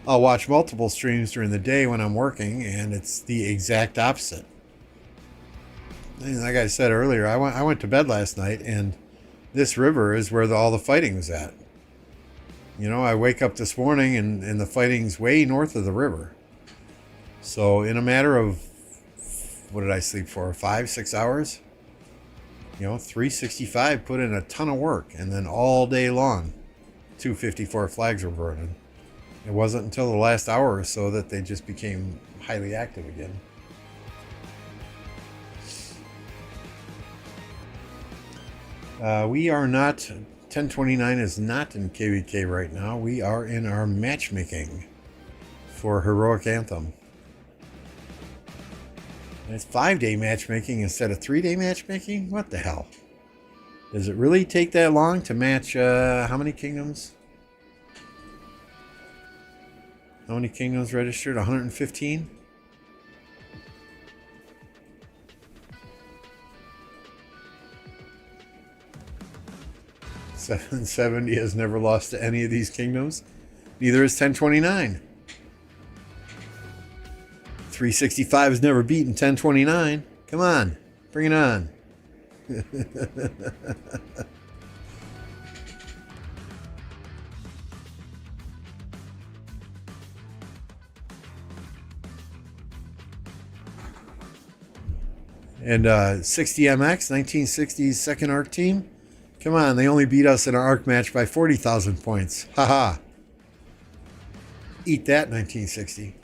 I'll watch multiple streams during the day when I'm working, and it's the exact opposite. And like I said earlier, I went to bed last night, and this river is where all the fighting was at. I wake up this morning, and the fighting's way north of the river. So in a matter of, what did I sleep for, 5-6 hours? 365 put in a ton of work, and then all day long, 254 flags were burning. It wasn't until the last hour or so that they just became highly active again. We are not, 1029 is not in KVK right now. We are in our matchmaking for Heroic Anthem. And it's 5-day matchmaking instead of 3-day matchmaking? What the hell? Does it really take that long to match how many kingdoms? How many kingdoms registered? 115? 770 has never lost to any of these kingdoms. Neither is 1029. 365 has never beaten 1029. Come on, bring it on. And 60MX, 1960s second arc team. Come on, they only beat us in our arc match by 40,000 points. Haha. Eat that, 1960.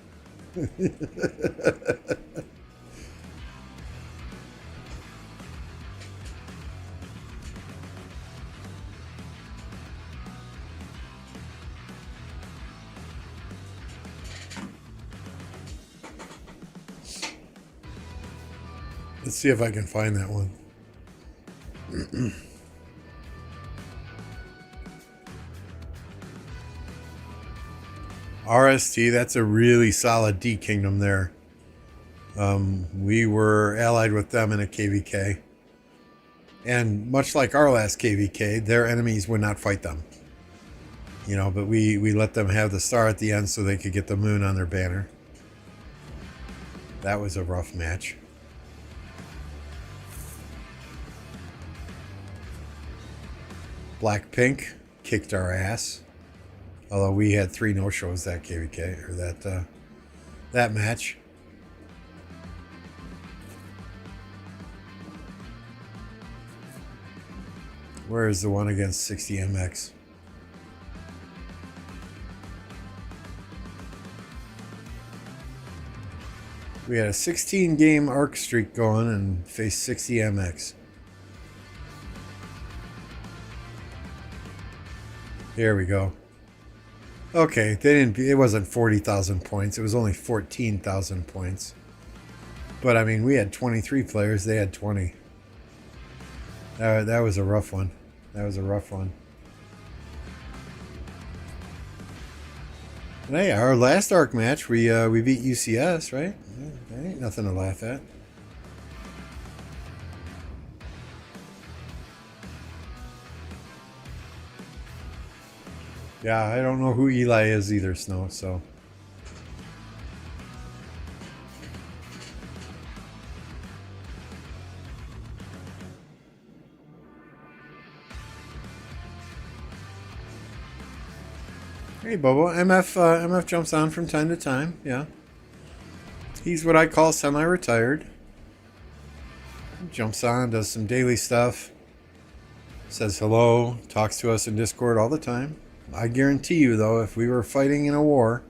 Let's see if I can find that one. RST, that's a really solid D kingdom there. We were allied with them in a KVK. And much like our last KVK, their enemies would not fight them. You know, but we let them have the star at the end so they could get the moon on their banner. That was a rough match. Blackpink kicked our ass. Although we had 3 no-shows that KVK, or that match. Where is the one against 60MX? We had a 16-game arc streak going and faced 60MX. Here we go. Okay, they didn't. It wasn't 40,000 points. It was only 14,000 points. But I mean, we had 23 players. They had 20. That was a rough one. That was a rough one. And hey, our last arc match, we beat UCS, right? Yeah, that ain't nothing to laugh at. Yeah, I don't know who Eli is either, Snow, so. Hey, Bobo. MF jumps on from time to time, yeah. He's what I call semi-retired. Jumps on, does some daily stuff. Says hello, talks to us in Discord all the time. I guarantee you, though, if we were fighting in a war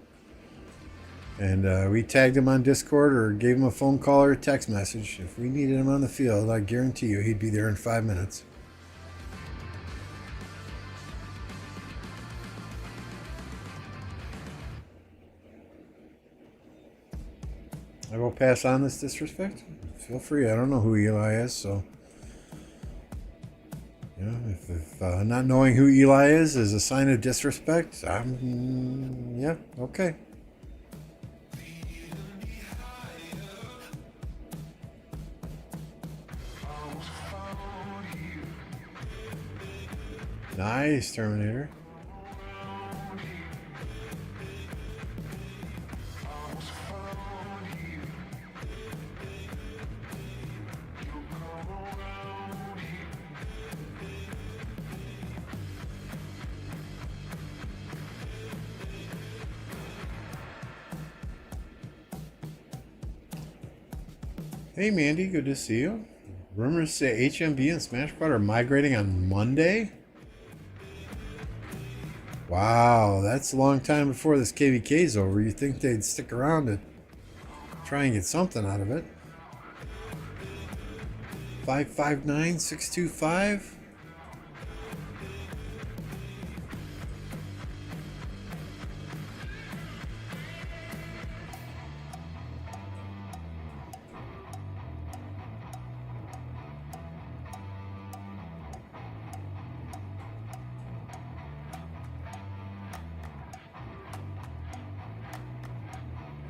and we tagged him on Discord or gave him a phone call or a text message, if we needed him on the field, I guarantee you he'd be there in 5 minutes. I will pass on this disrespect. Feel free. I don't know who Eli is, so... You know, if not knowing who Eli is a sign of disrespect, yeah, okay. Nice, Terminator. Hey Mandy, good to see you. Rumors say HMB and Smash Squad are migrating on Monday? Wow, that's a long time before this KVK's over. You'd think they'd stick around to try and get something out of it. 559-625?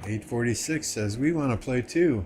$846 says we want to play too.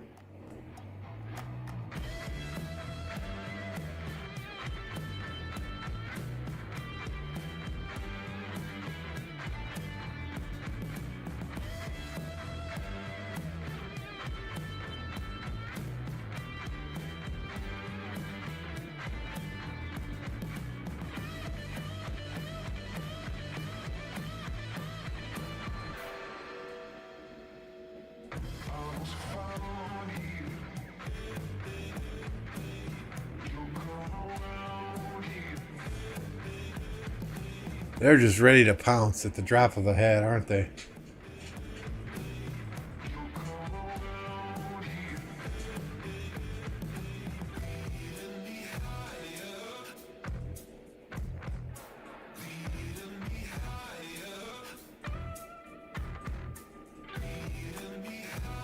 They're just ready to pounce at the drop of a hat, aren't they?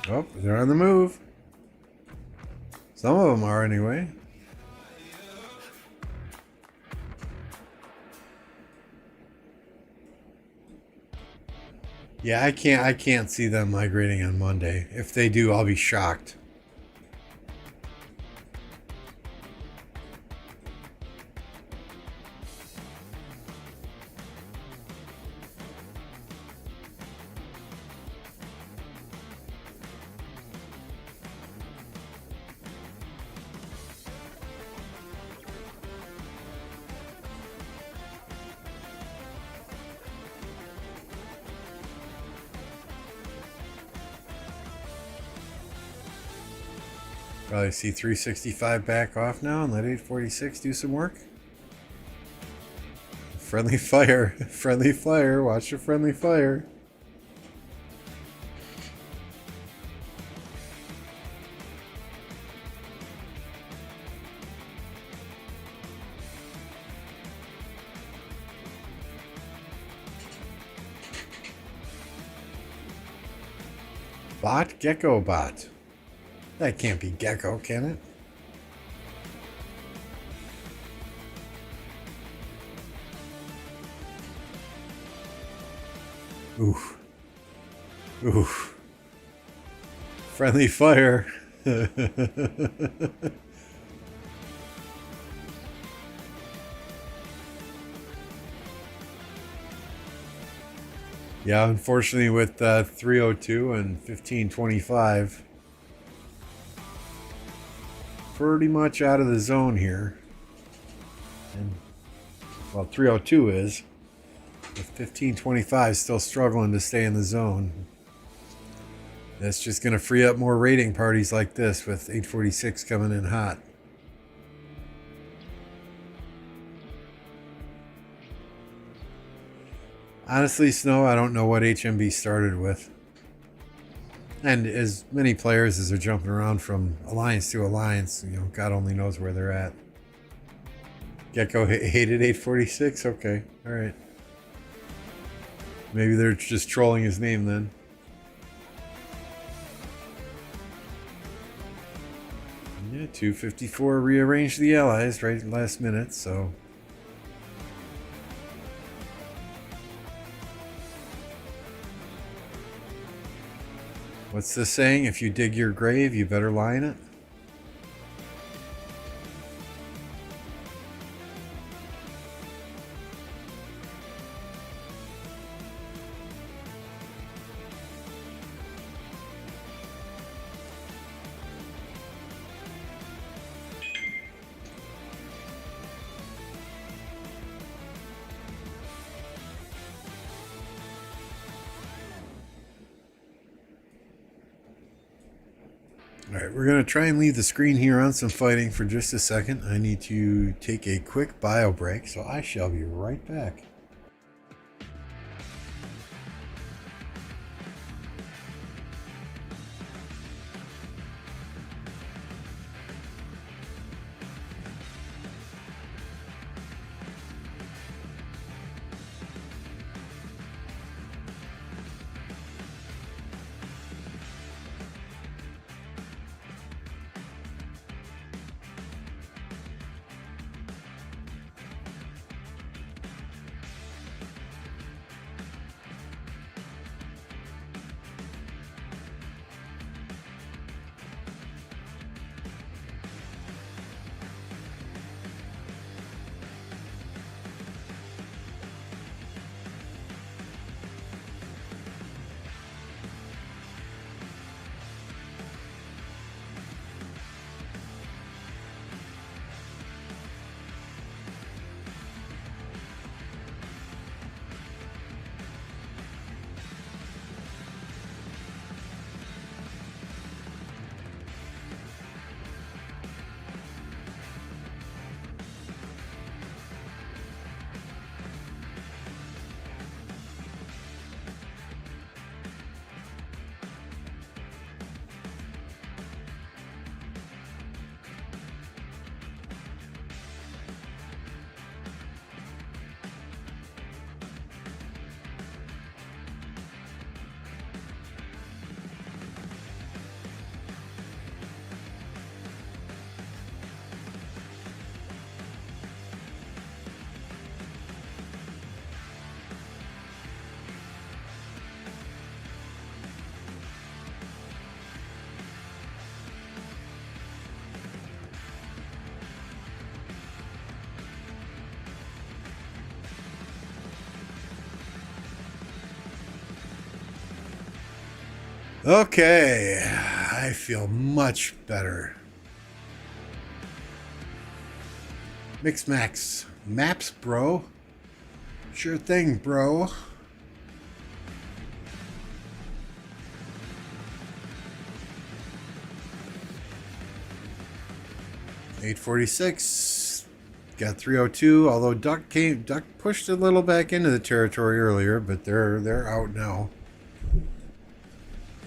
Oh, they're on the move. Some of them are anyway. Yeah, I can't see them migrating on Monday. If they do, I'll be shocked. Probably see 365 back off now and let 846 do some work. Friendly fire. Friendly fire. Watch the friendly fire. Bot? Gecko bot. That can't be Gecko, can it? Oof. Oof. Friendly fire. Yeah, unfortunately with 302 and 1525, pretty much out of the zone here. And, well, 302 is. With 1525 still struggling to stay in the zone. That's just going to free up more raiding parties like this with 846 coming in hot. Honestly, Snow, I don't know what HMB started with. And as many players as are jumping around from alliance to alliance, you know, God only knows where they're at. Gecko hated 846? Okay, alright. Maybe they're just trolling his name then. Yeah, 254 rearranged the allies right last minute, so... What's this saying? If you dig your grave, you better lie in it? Alright, we're going to try and leave the screen here on some fighting for just a second. I need to take a quick bio break, so I shall be right back. Okay, I feel much better. Mix Max maps, bro. Sure thing, bro. 846 got 302. Although Duck pushed a little back into the territory earlier, but they're out now.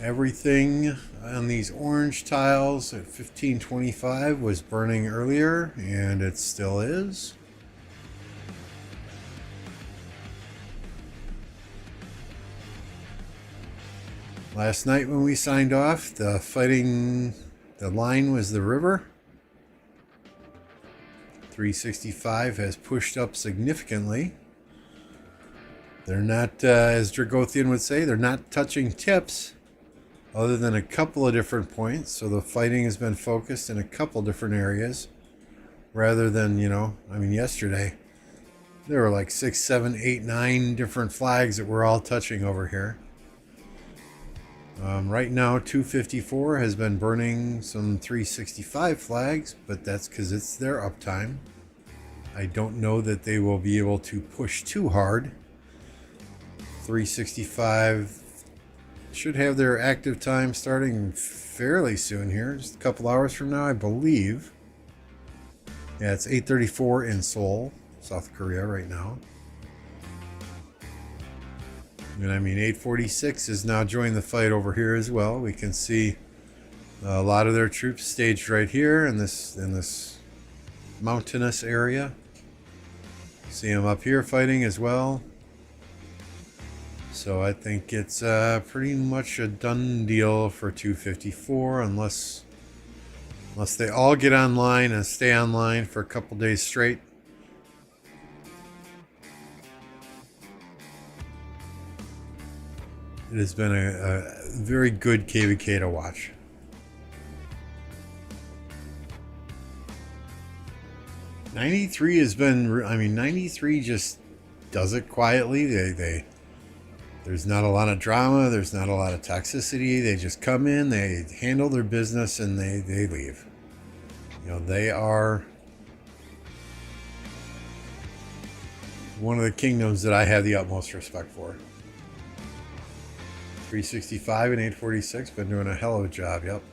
Everything on these orange tiles at 1525 was burning earlier, and it still is. Last night when we signed off, the line was the river. 365 has pushed up significantly. They're not, as Dragothian would say, they're not touching tips other than a couple of different points. So the fighting has been focused in a couple different areas rather than, yesterday there were like 6, 7, 8, 9 different flags that we're all touching over here. Right now, 254 has been burning some 365 flags, but that's because it's their uptime. I don't know that they will be able to push too hard. 365 should have their active time starting fairly soon here, just a couple hours from now, I believe. Yeah, it's 8:34 in Seoul, South Korea right now. And 846 is now joining the fight over here as well. We can see a lot of their troops staged right here in this mountainous area. See them up here fighting as well. So I think it's pretty much a done deal for 254 unless they all get online and stay online for a couple days straight. It has been a very good KVK to watch. '93 has been, 93 just does it quietly. There's not a lot of drama. There's not a lot of toxicity. They just come in, they handle their business, and they leave. They are one of the kingdoms that I have the utmost respect for. 365 and 846 been doing a hell of a job. Yep.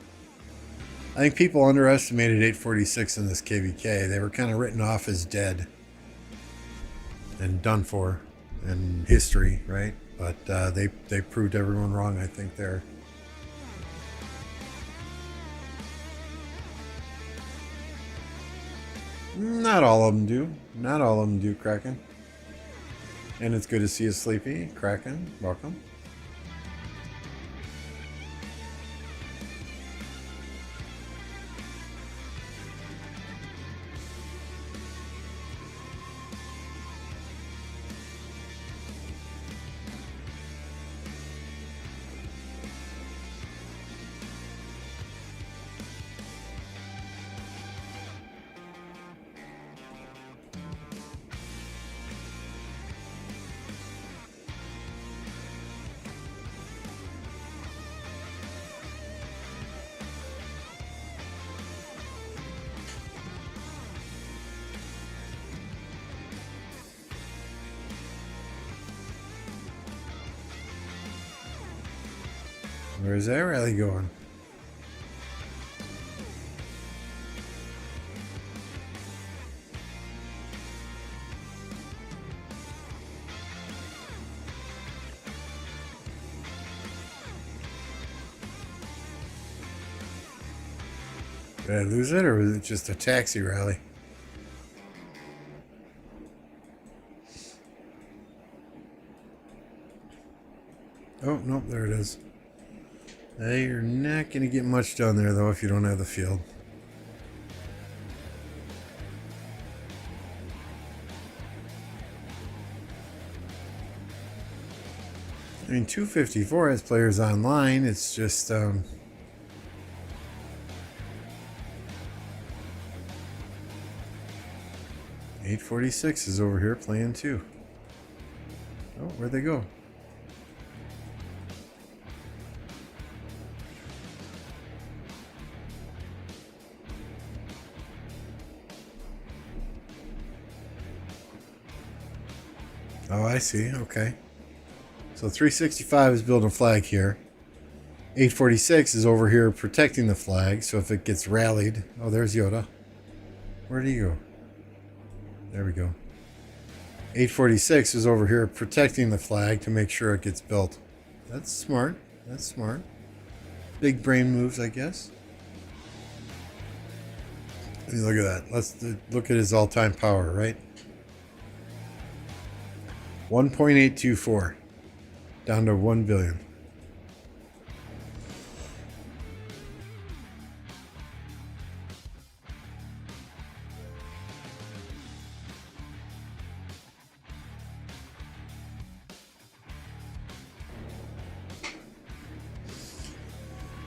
I think people underestimated 846 in this KVK. They were kind of written off as dead and done for in history, right? But they proved everyone wrong, I think, there. Not all of them do. Not all of them do, Kraken. And it's good to see you, Sleepy. Kraken, welcome. Where's that rally going? Did I lose it, or was it just a taxi rally? Oh, nope, there it is. You're not going to get much done there, though, if you don't have the field. I mean, 254 has players online. It's just, 846 is over here playing too. Oh, where'd they go? Oh, I see. Okay. So 365 is building a flag here. 846 is over here protecting the flag, so if it gets rallied... Oh, there's Yoda. Where'd he go? There we go. 846 is over here protecting the flag to make sure it gets built. That's smart. That's smart. Big brain moves, I guess. I mean, look at that. Let's look at his all-time power, right? 1.824. Down to 1 billion.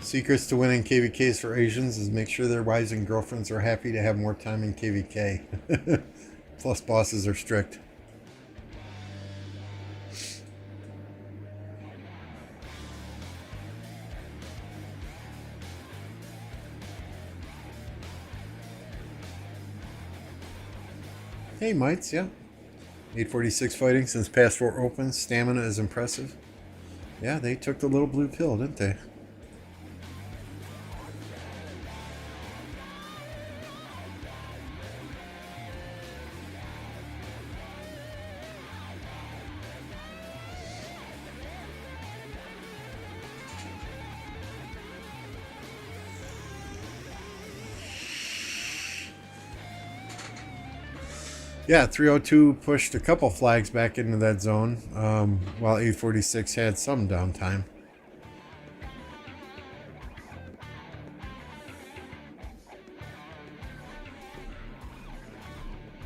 Secrets to winning KVKs for Asians is make sure their wives and girlfriends are happy to have more time in KVK. Plus bosses are strict. Hey mites, yeah. 846 fighting since past 4 opens. Stamina is impressive. Yeah, they took the little blue pill, didn't they? Yeah, 302 pushed a couple flags back into that zone, while 846 had some downtime.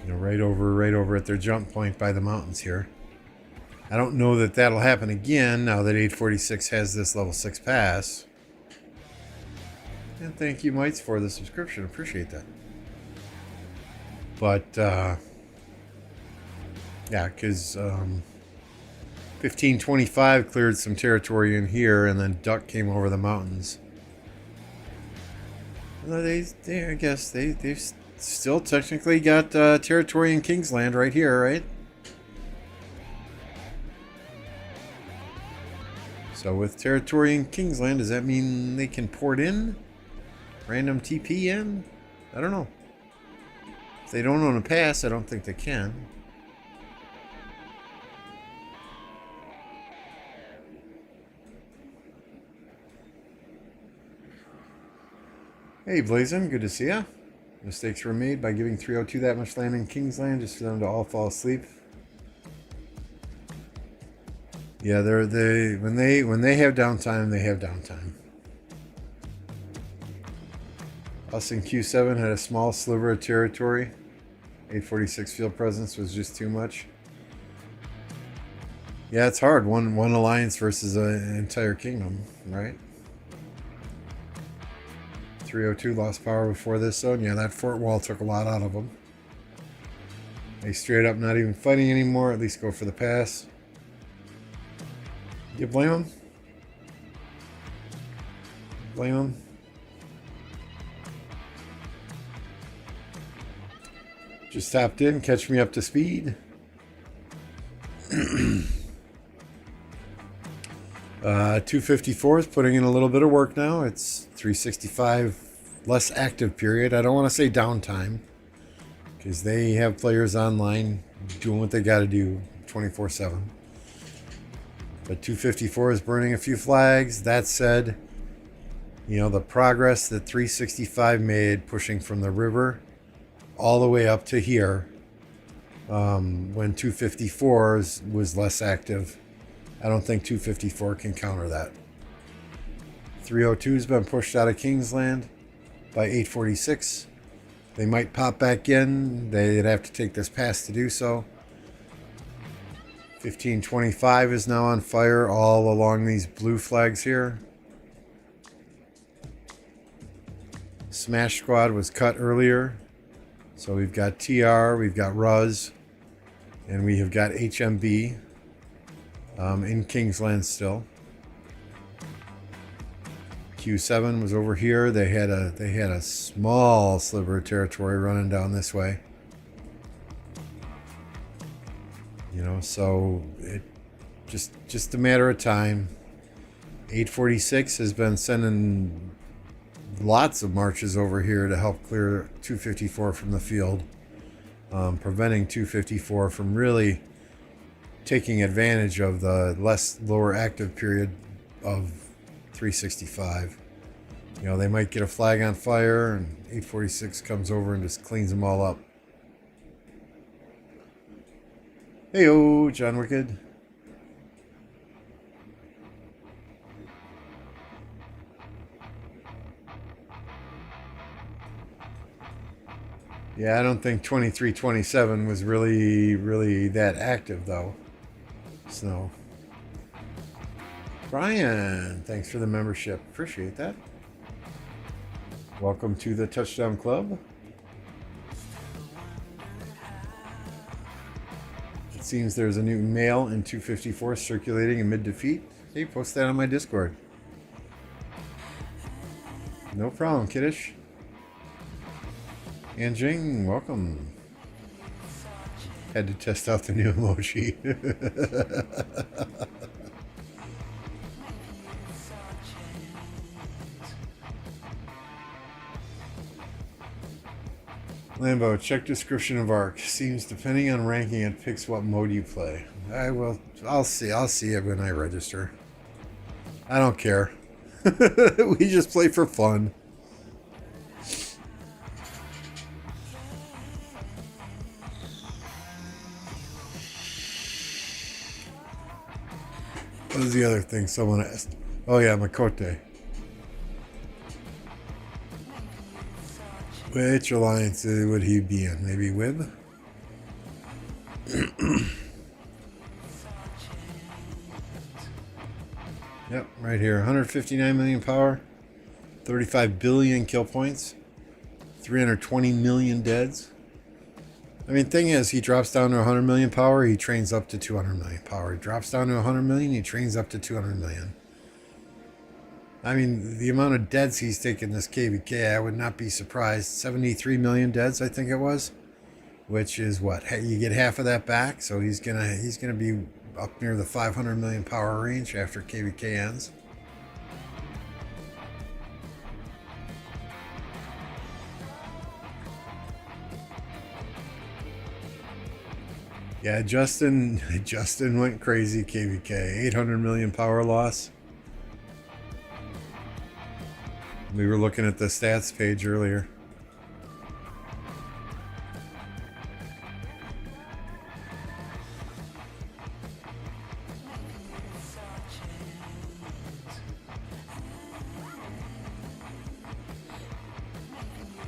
You know, right over at their jump point by the mountains here. I don't know that that'll happen again now that 846 has this level 6 pass. And thank you, Mites, for the subscription. Appreciate that. But, yeah, because 1525 cleared some territory in here, and then Duck came over the mountains. Well, I guess they've still technically got territory in Kingsland right here, right? So with territory in Kingsland, does that mean they can port in? Random TP in? I don't know. If they don't own a pass, I don't think they can. Hey Blazin, good to see ya. Mistakes were made by giving 302 that much land in Kingsland just for them to all fall asleep. Yeah, when they have downtime, they have downtime. Us in Q7 had a small sliver of territory. 846 field presence was just too much. Yeah, it's hard. One alliance versus an entire kingdom, right? 302 lost power before this zone. Yeah, that fort wall took a lot out of them. They straight up not even fighting anymore. At least go for the pass. You blame them? Blame them? Just tapped in, catch me up to speed. 254 is putting in a little bit of work now. It's 365 less active period. I don't want to say downtime because they have players online doing what they got to do 24/7. But 254 is burning a few flags. That said, you know, the progress that 365 made pushing from the river all the way up to here, when 254 was less active, I don't think 254 can counter that. 302 has been pushed out of Kingsland by 846. They might pop back in. They'd have to take this pass to do so. 1525 is now on fire all along these blue flags here. Smash Squad was cut earlier. So we've got TR, we've got Ruz, and we have got HMB in Kingsland still. Q7 was over here. They had a small sliver of territory running down this way. You know, so it just a matter of time. 846 has been sending lots of marches over here to help clear 254 from the field, preventing 254 from really taking advantage of the lower active period of 365. You know, they might get a flag on fire, and 846 comes over and just cleans them all up. Heyo, John Wicked. Yeah, I don't think 2327 was really that active, though. So, Brian, thanks for the membership. Appreciate that. Welcome to the Touchdown Club. It seems there's a new male in 254 circulating in mid-defeat. Hey, post that on my Discord. No problem, kiddish. And Jing, welcome. Had to test out the new emoji. Lambo, check description of ARC. Seems depending on ranking it picks what mode you play. I'll see it when I register. I don't care. We just play for fun. What was the other thing someone asked? Oh yeah, Makote. Which alliance would he be in? Maybe Wib? Yep, right here. 159 million power, 35 billion kill points, 320 million deads. I mean, thing is, he drops down to 100 million power, he trains up to 200 million power. He drops down to 100 million, he trains up to 200 million. I mean, the amount of deads he's taken this KVK, I would not be surprised. 73 million deads, I think it was, which is what, you get half of that back, so he's gonna be up near the 500 million power range after KVK ends. Yeah, Justin went crazy. KVK, 800 million power loss. We were looking at the stats page earlier.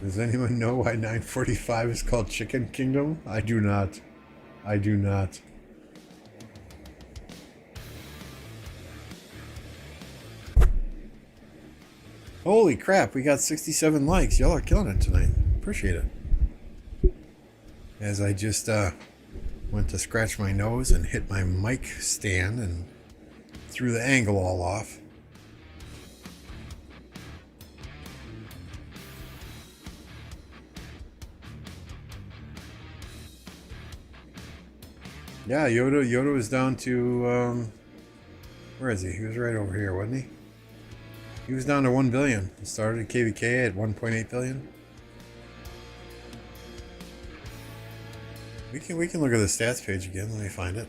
Does anyone know why 945 is called Chicken Kingdom? I do not. I do not. Holy crap, we got 67 likes. Y'all are killing it tonight. Appreciate it. As I just went to scratch my nose and hit my mic stand and threw the angle all off. Yeah, Yoda was down to, where is he? He was right over here, wasn't he? He was down to 1 billion. He started at KVK at 1.8 billion. We can look at the stats page again. Let me find it.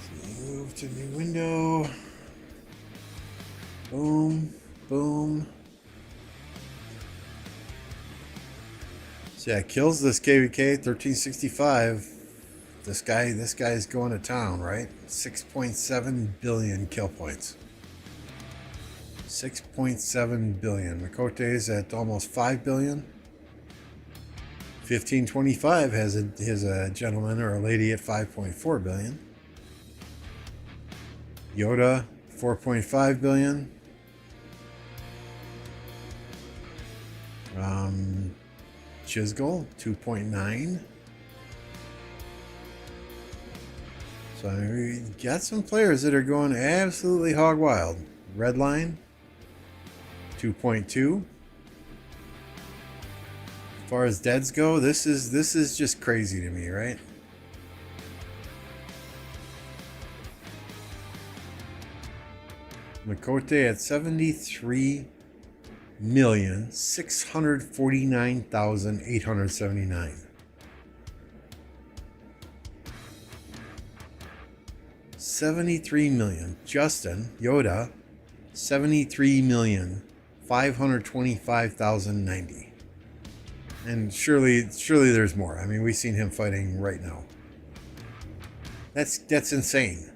So move to new window. Boom, boom. So yeah, kills this KVK 1365. This guy's going to town, right? 6.7 billion kill points. 6.7 billion. Makote's at almost 5 billion. 1525 has a gentleman or a lady at 5.4 billion. Yoda 4.5 billion. Chisgull 2.9. So I mean, we got some players that are going absolutely hog wild. Redline 2.2. As far as deads go, this is just crazy to me, right? Makote at 73,649,879. 73 million. Justin Yoda, 73,525,090. And surely there's more. I mean, we've seen him fighting right now. That's insane.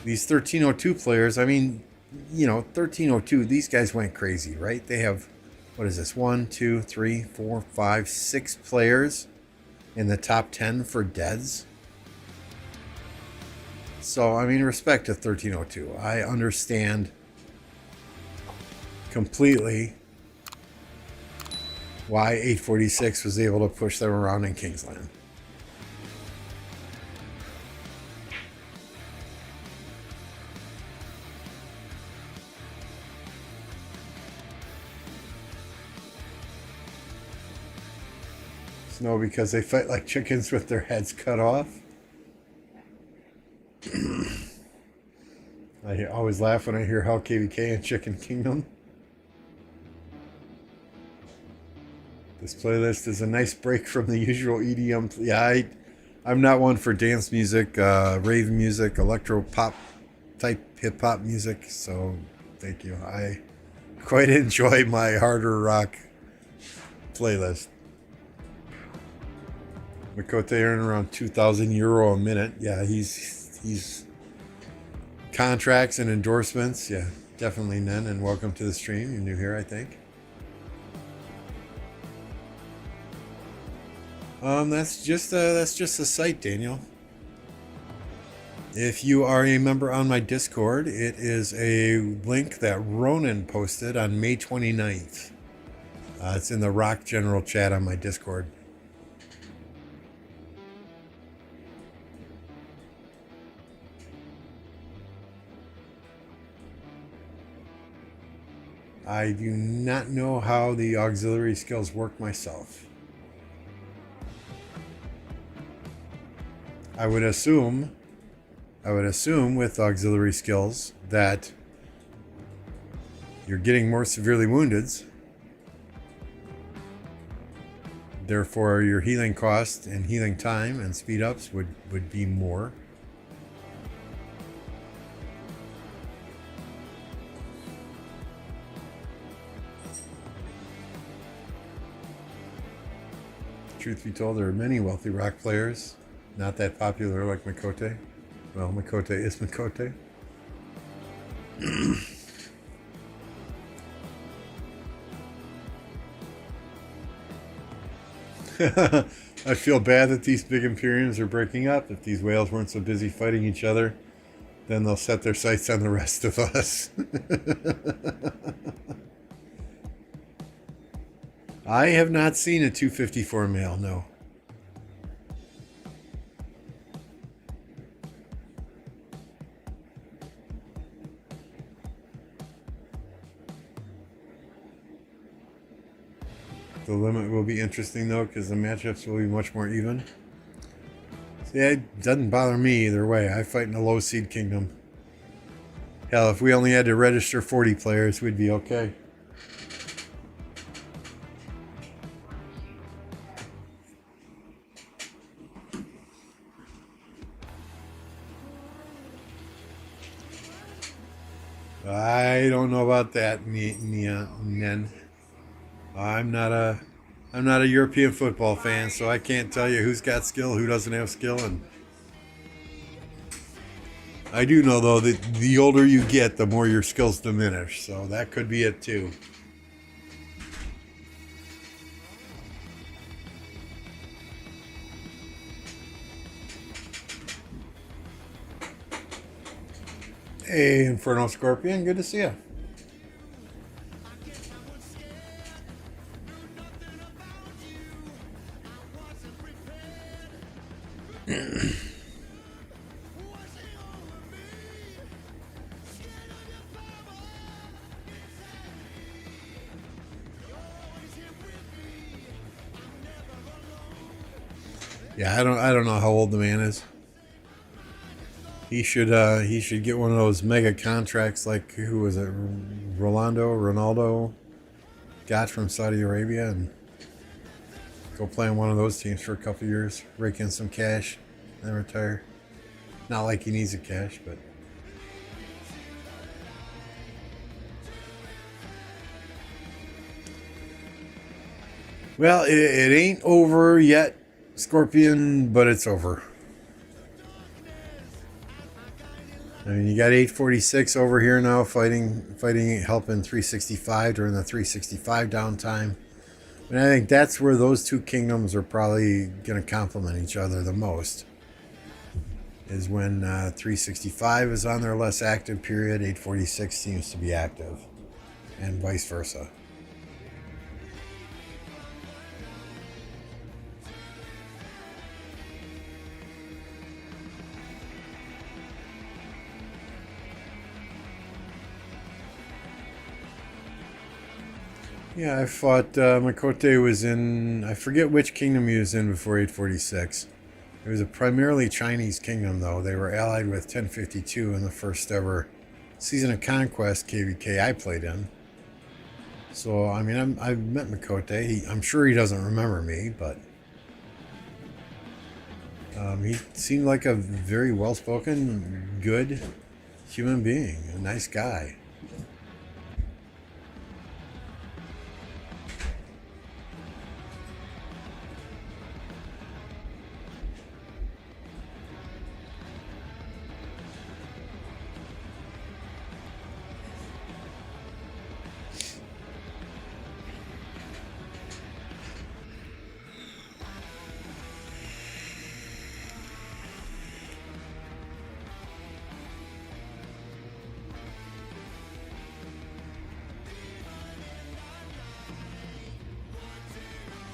These 1302 players, I mean, 1302, these guys went crazy, right? They have, what is this, 1, 2, 3, 4, 5, 6 players in the top 10 for deads. So, I mean, respect to 1302. I understand completely why 846 was able to push them around in Kingsland. No, because they fight like chickens with their heads cut off. I always laugh when I hear Hell KVK and Chicken Kingdom. This playlist is a nice break from the usual EDM. Yeah, I'm not one for dance music, rave music, electro pop type hip hop music. So thank you. I quite enjoy my harder rock playlist. Makote earning around €2,000 a minute. Yeah, he's contracts and endorsements. Yeah, definitely Nen, and welcome to the stream. You're new here, I think. That's just a site, Daniel. If you are a member on my Discord, it is a link that Ronan posted on May 29th. It's in the Rock General chat on my Discord. I do not know how the auxiliary skills work myself. I would assume with auxiliary skills that you're getting more severely wounded. Therefore, your healing cost and healing time and speed ups would be more. Truth be told, there are many wealthy rock players, not that popular like Makote. Well, Makote is Makote. I feel bad that these big Imperiums are breaking up. If these whales weren't so busy fighting each other, then they'll set their sights on the rest of us. I have not seen a 254 male, no. The limit will be interesting, though, because the matchups will be much more even. See, it doesn't bother me either way. I fight in a low seed kingdom. Hell, if we only had to register 40 players, we'd be okay. I don't know about that, Nen. I'm not a European football fan, so I can't tell you who's got skill, who doesn't have skill, and I do know though that the older you get, the more your skills diminish, so that could be it too. Hey, Inferno Scorpion, good to see you. Yeah, I don't know how old the man is. He should get one of those mega contracts like who was it, Ronaldo got from Saudi Arabia, and go play on one of those teams for a couple years, rake in some cash, then retire. Not like he needs the cash, but well, it ain't over yet, Scorpion, but it's over. I mean, you got 846 over here now fighting, helping 365 during the 365 downtime. And I think that's where those two kingdoms are probably going to complement each other the most. Is when 365 is on their less active period, 846 seems to be active, and vice versa. Yeah, I fought. Makote was in. I forget which kingdom he was in before 846. It was a primarily Chinese kingdom, though. They were allied with 1052 in the first ever Season of Conquest KVK I played in. So, I mean, I've met Makote. I'm sure he doesn't remember me, but he seemed like a very well-spoken, good human being, a nice guy.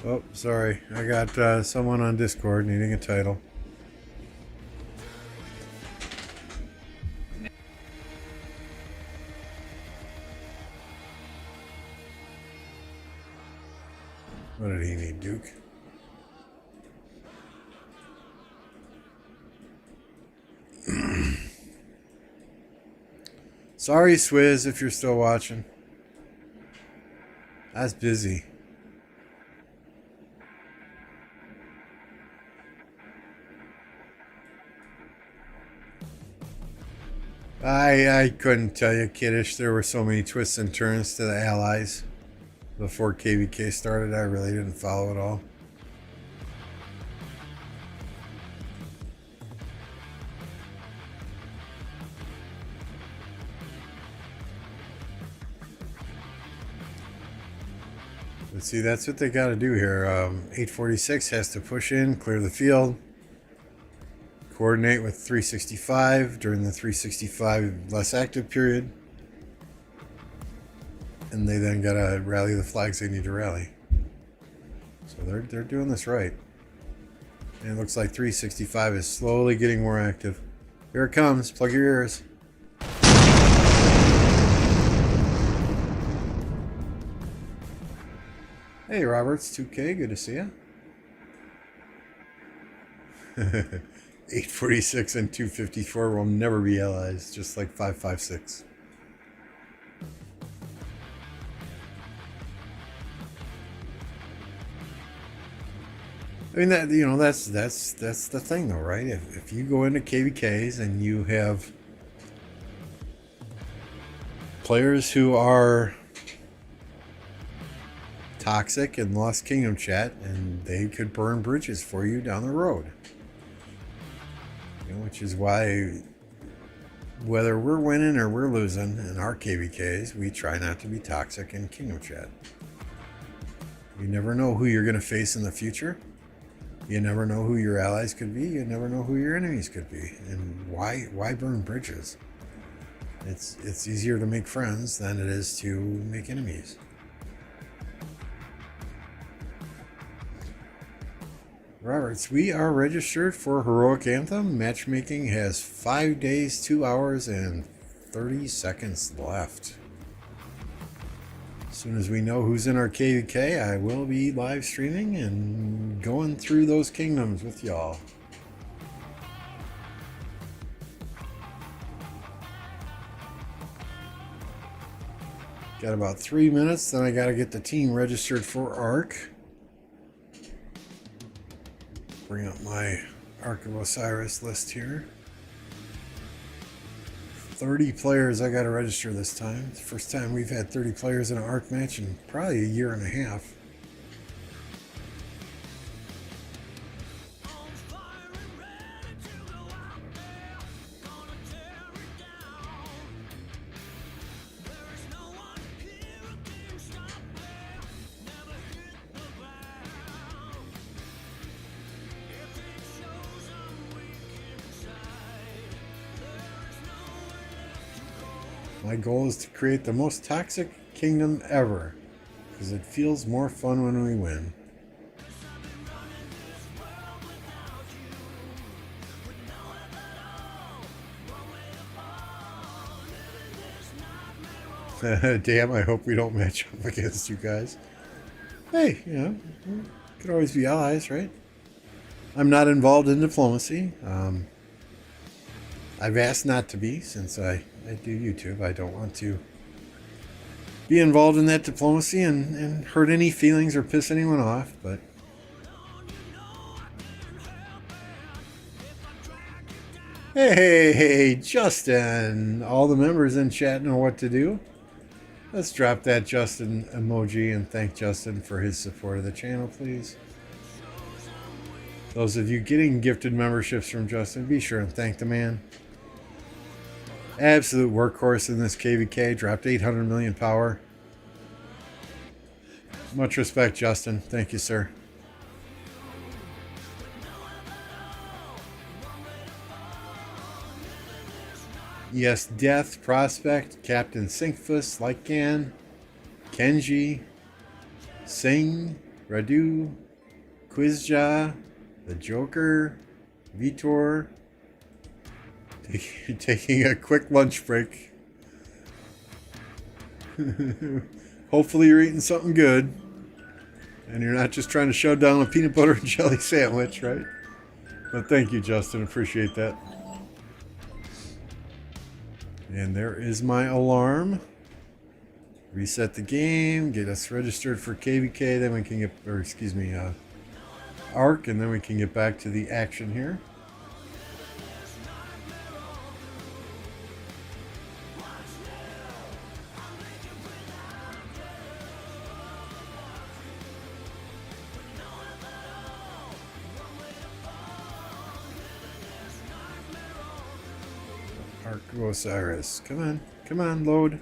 Oh, sorry. I got someone on Discord needing a title. What did he need, Duke? Sorry, Swizz, if you're still watching. I was busy. I couldn't tell you, kiddish. There were so many twists and turns to the Allies before KVK started. I really didn't follow it all. But see, that's what they got to do here. 846 has to push in, clear the field, coordinate with 365 during the 365 less active period, and they then gotta rally the flags they need to rally. So they're doing this right. And it looks like 365 is slowly getting more active. Here it comes. Plug your ears. Hey, Roberts, 2K, good to see you. 846 and 254 will never be allies, just like 556. I mean, that, you know, that's the thing, though, right? If you go into KVKs and you have players who are toxic in Lost Kingdom chat, and they could burn bridges for you down the road. You know, which is why, whether we're winning or we're losing in our KVKs, we try not to be toxic in Kingdom chat. You never know who you're going to face in the future. You never know who your allies could be. You never know who your enemies could be. And why burn bridges? It's easier to make friends than it is to make enemies. Roberts, we are registered for Heroic Anthem. Matchmaking has 5 days, 2 hours, and 30 seconds left. As soon as we know who's in our KVK, I will be live streaming and going through those kingdoms with y'all. Got about 3 minutes, then I got to get the team registered for ARC. Bring up my Ark of Osiris list here. 30 players I got to register this time. It's the first time we've had 30 players in an ARC match in probably a year and a half. My goal is to create the most toxic kingdom ever, because it feels more fun when we win. Damn, I hope we don't match up against you guys. Hey, you know, could always be allies, right? I'm not involved in diplomacy. I've asked not to be since I do YouTube. I don't want to be involved in that diplomacy and hurt any feelings or piss anyone off, but hey, Justin! All the members in chat know what to do. Let's drop that Justin emoji and thank Justin for his support of the channel, please. Those of you getting gifted memberships from Justin, be sure and thank the man. Absolute workhorse in this KVK. Dropped 800 million power. Much respect, Justin. Thank you, sir. Yes, Death, Prospect, Captain Sinkfus, Lycan, Kenji, Singh, Radu, Quizja, the Joker, Vitor, taking a quick lunch break. Hopefully you're eating something good and you're not just trying to shove down a peanut butter and jelly sandwich, right? But thank you, Justin. Appreciate that. And there is my alarm. Reset the game, get us registered for KVK, then we can get, or excuse me, ARC, and then we can get back to the action here. Ark Osiris. Come on, load.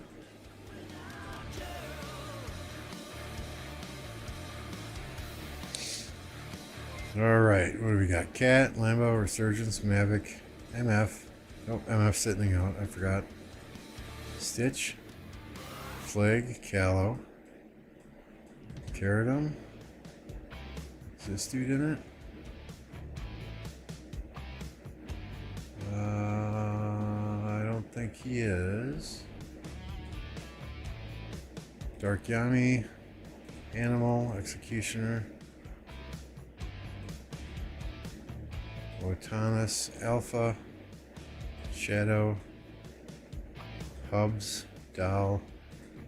Alright, what do we got? Cat, Lambo, Resurgence, Mavic, MF. Oh, MF sitting out, I forgot. Stitch, Flag, Callow, Caradum. Is this dude in it? I don't think he is. Dark Yami, Animal, Executioner, Wotanus, Alpha, Shadow, Hubs, Doll.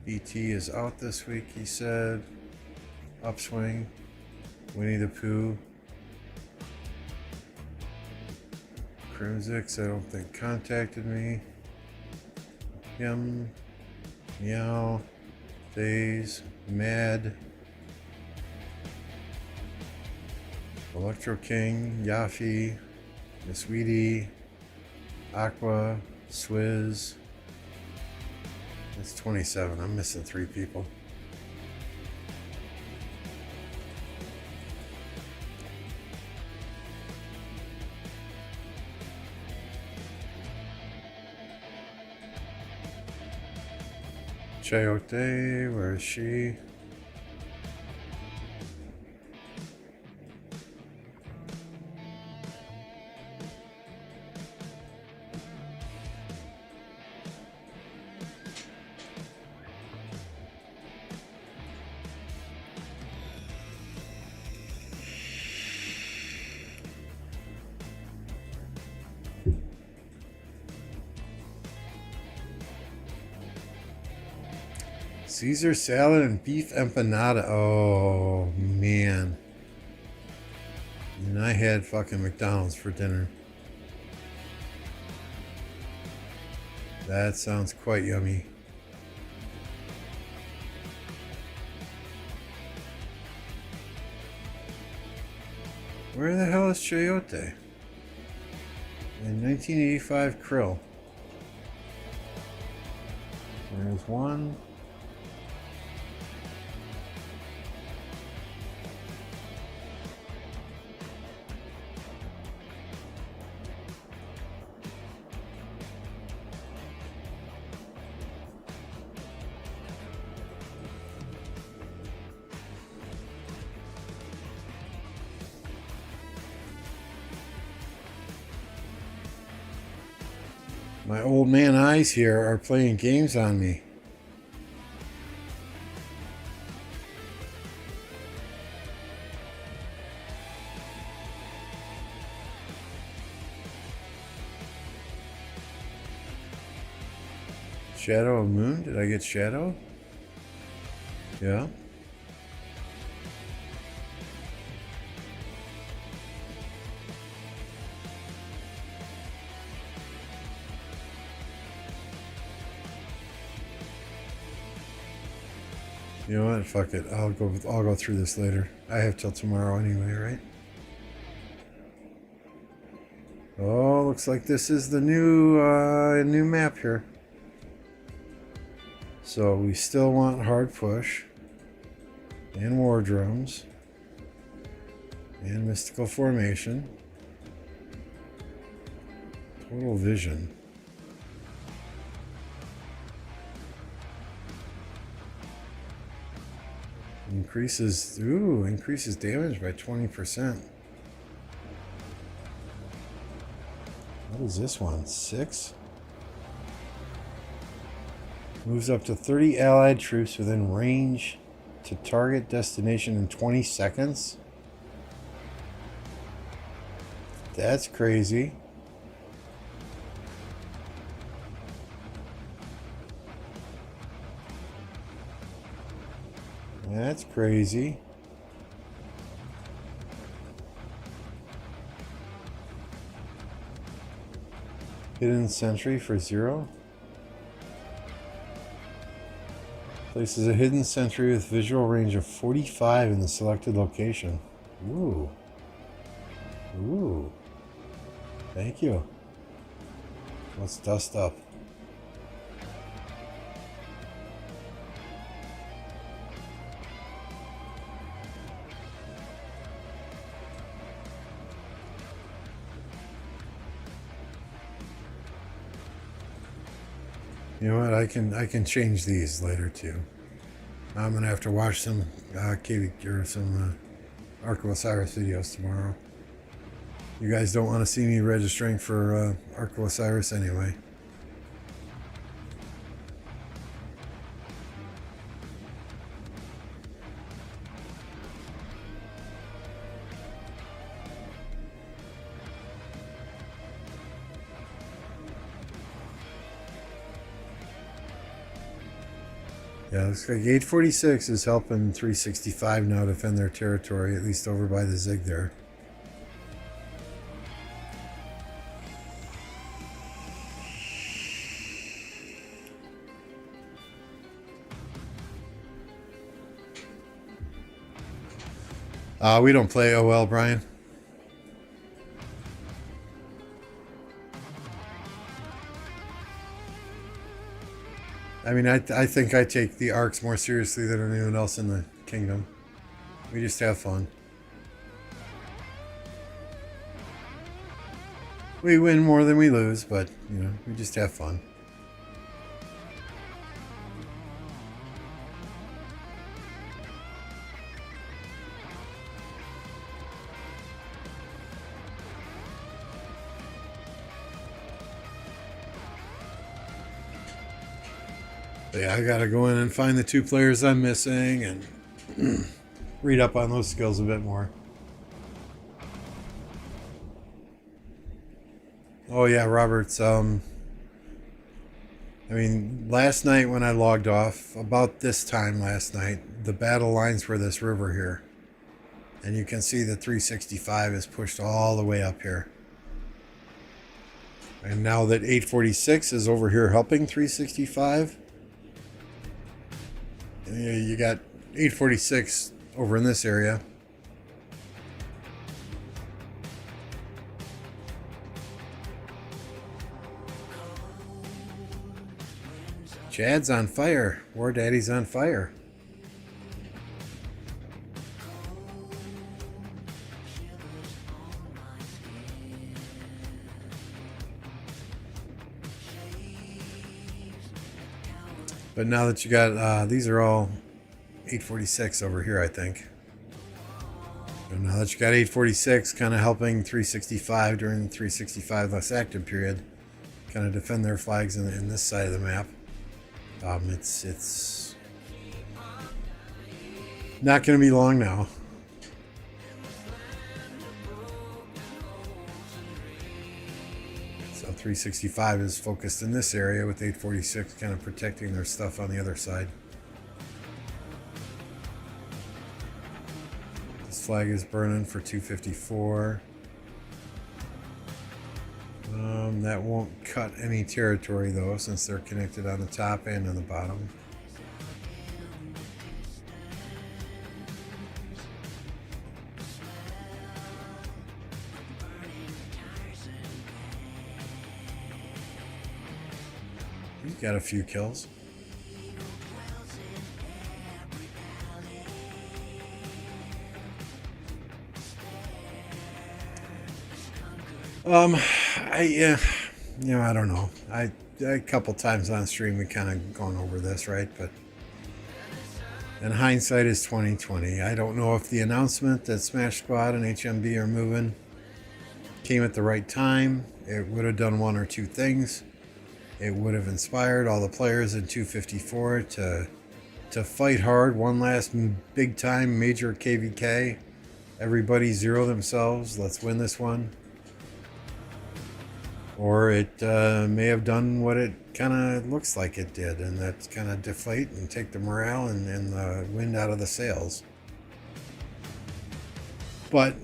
BT is out this week, he said. Upswing, Winnie the Pooh, Crimsix, I don't think contacted me. Him, Meow, Days, Mad, Electro King, Yafi, Miss Weedy, Aqua, Swizz. It's 27. I'm missing 3 people. Chayote, where is she? Caesar salad and beef empanada. Oh, man. And I had fucking McDonald's for dinner. That sounds quite yummy. Where the hell is Chayote? In 1985 krill. There's one. My old man eyes here are playing games on me. Shadow of Moon? Did I get Shadow? Yeah. You know what? Fuck it. I'll go through this later. I have till tomorrow anyway, right? Oh, looks like this is the new map here. So we still want hard push and war drums and mystical formation. Total vision. Increases damage by 20%. What is this one? 6? Moves up to 30 allied troops within range to target destination in 20 seconds. That's crazy. That's crazy. Hidden sentry for 0. Places a hidden sentry with visual range of 45 in the selected location. Ooh. Ooh. Thank you. Let's dust up. You know what? I can change these later too. I'm gonna have to watch some Ark of Osiris videos tomorrow. You guys don't want to see me registering for Ark of Osiris anyway. Yeah, looks like 846 is helping 365 now defend their territory, at least over by the Zig there. We don't play OL, Brian. I mean, I think I take the arcs more seriously than anyone else in the kingdom. We just have fun. We win more than we lose, but, you know, we just have fun. But yeah, I gotta go in and find the 2 players I'm missing and read up on those skills a bit more. Oh yeah, Roberts. I mean, last night when I logged off, about this time last night, the battle lines were this river here. And you can see the 365 is pushed all the way up here. And now that 846 is over here helping 365, you got 846 over in this area. Chad's on fire. War Daddy's on fire. But now that you got, these are all 846 over here, I think. And now that you got 846 kind of helping 365 during the 365 less active period, kind of defend their flags in this side of the map. It's not going to be long now. So 365 is focused in this area with 846 kind of protecting their stuff on the other side. This flag is burning for 254. That won't cut any territory though, since they're connected on the top and on the bottom. He's got a few kills. I don't know. I a couple times on stream we kind of gone over this, right? But in hindsight is 2020. I don't know if the announcement that Smash Squad and HMB are moving came at the right time. It would have done one or two things. It would have inspired all the players in 254 to fight hard. One last big time major KVK. Everybody zero themselves. Let's win this one. Or it may have done what it kind of looks like it did, and that's kind of deflate and take the morale and the wind out of the sails. But,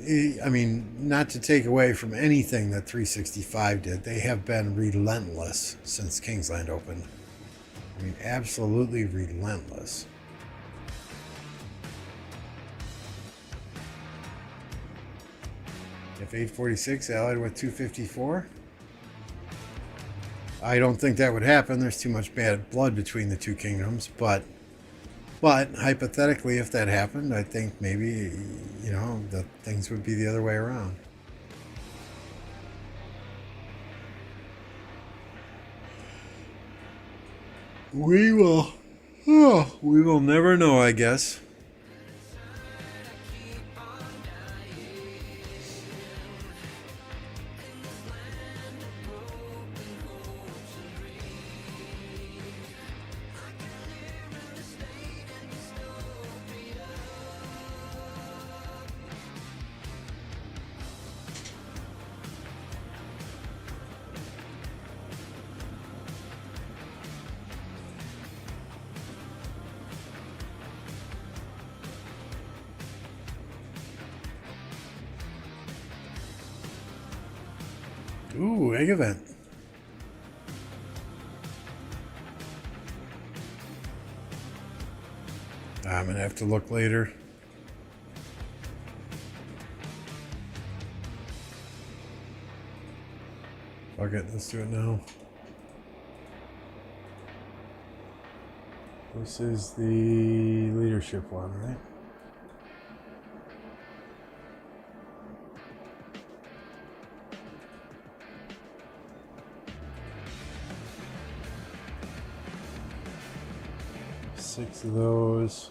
I mean, not to take away from anything that 365 did, they have been relentless since Kingsland opened. I mean, absolutely relentless. If 846 allied with 254... I don't think that would happen. There's too much bad blood between the two kingdoms. But hypothetically, if that happened, I think maybe, the things would be the other way around. We will never know, I guess. Ooh, egg event. I'm gonna have to look later. Fuck it, let's do it now. This is the leadership one, right? Six of those,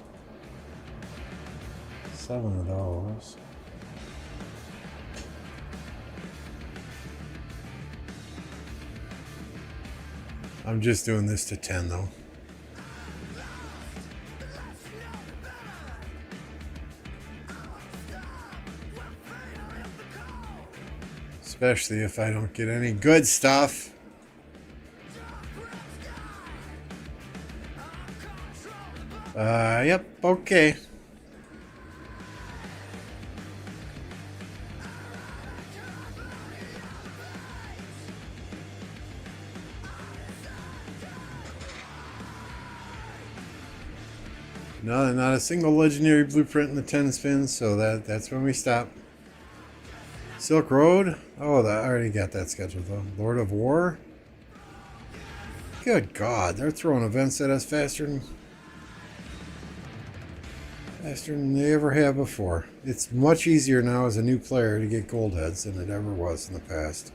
7 of those. I'm just doing this to 10 though. Especially if I don't get any good stuff. Yep, okay. No, not a single legendary blueprint in the 10 spins, so that's when we stop. Silk Road. Oh, I already got that scheduled though. Lord of War. Good God, they're throwing events at us faster than they ever have before. It's much easier now as a new player to get gold heads than it ever was in the past.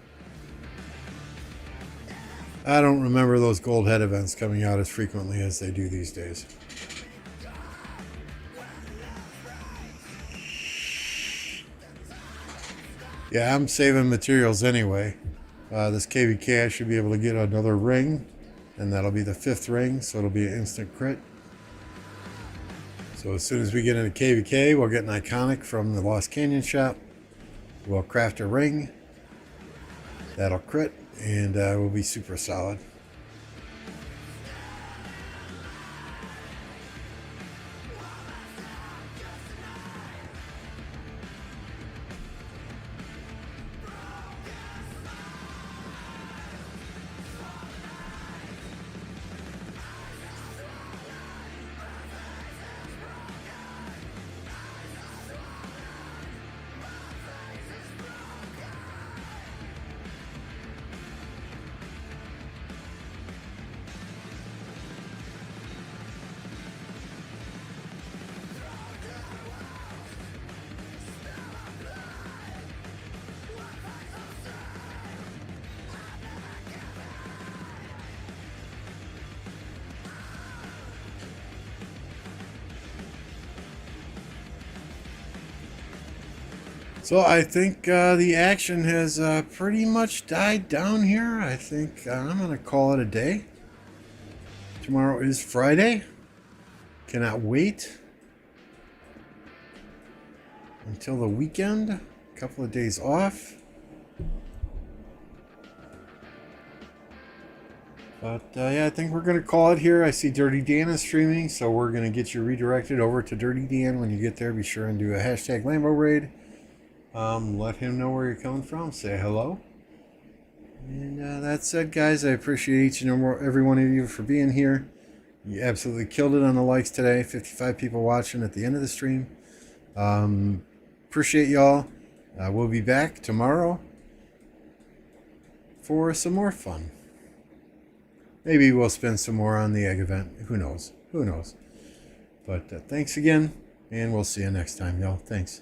I don't remember those gold head events coming out as frequently as they do these days. Yeah, I'm saving materials anyway. This KVK I should be able to get another ring, and that'll be the 5th ring, so it'll be an instant crit. So as soon as we get into KVK, we'll get an iconic from the Lost Canyon shop. We'll craft a ring. That'll crit, and we'll be super solid. So I think the action has pretty much died down here. I think I'm going to call it a day. Tomorrow is Friday. Cannot wait until the weekend. A couple of days off. But yeah, I think we're going to call it here. I see Dirty Dan is streaming, so we're going to get you redirected over to Dirty Dan. When you get there, be sure and do a hashtag Lambo raid. Let him know where you're coming from. Say hello. And that said, guys, I appreciate each and every one of you for being here. You absolutely killed it on the likes today. 55 people watching at the end of the stream. Appreciate y'all. We'll be back tomorrow for some more fun. Maybe we'll spend some more on the egg event. Who knows? Who knows? But thanks again, and we'll see you next time, y'all. Thanks.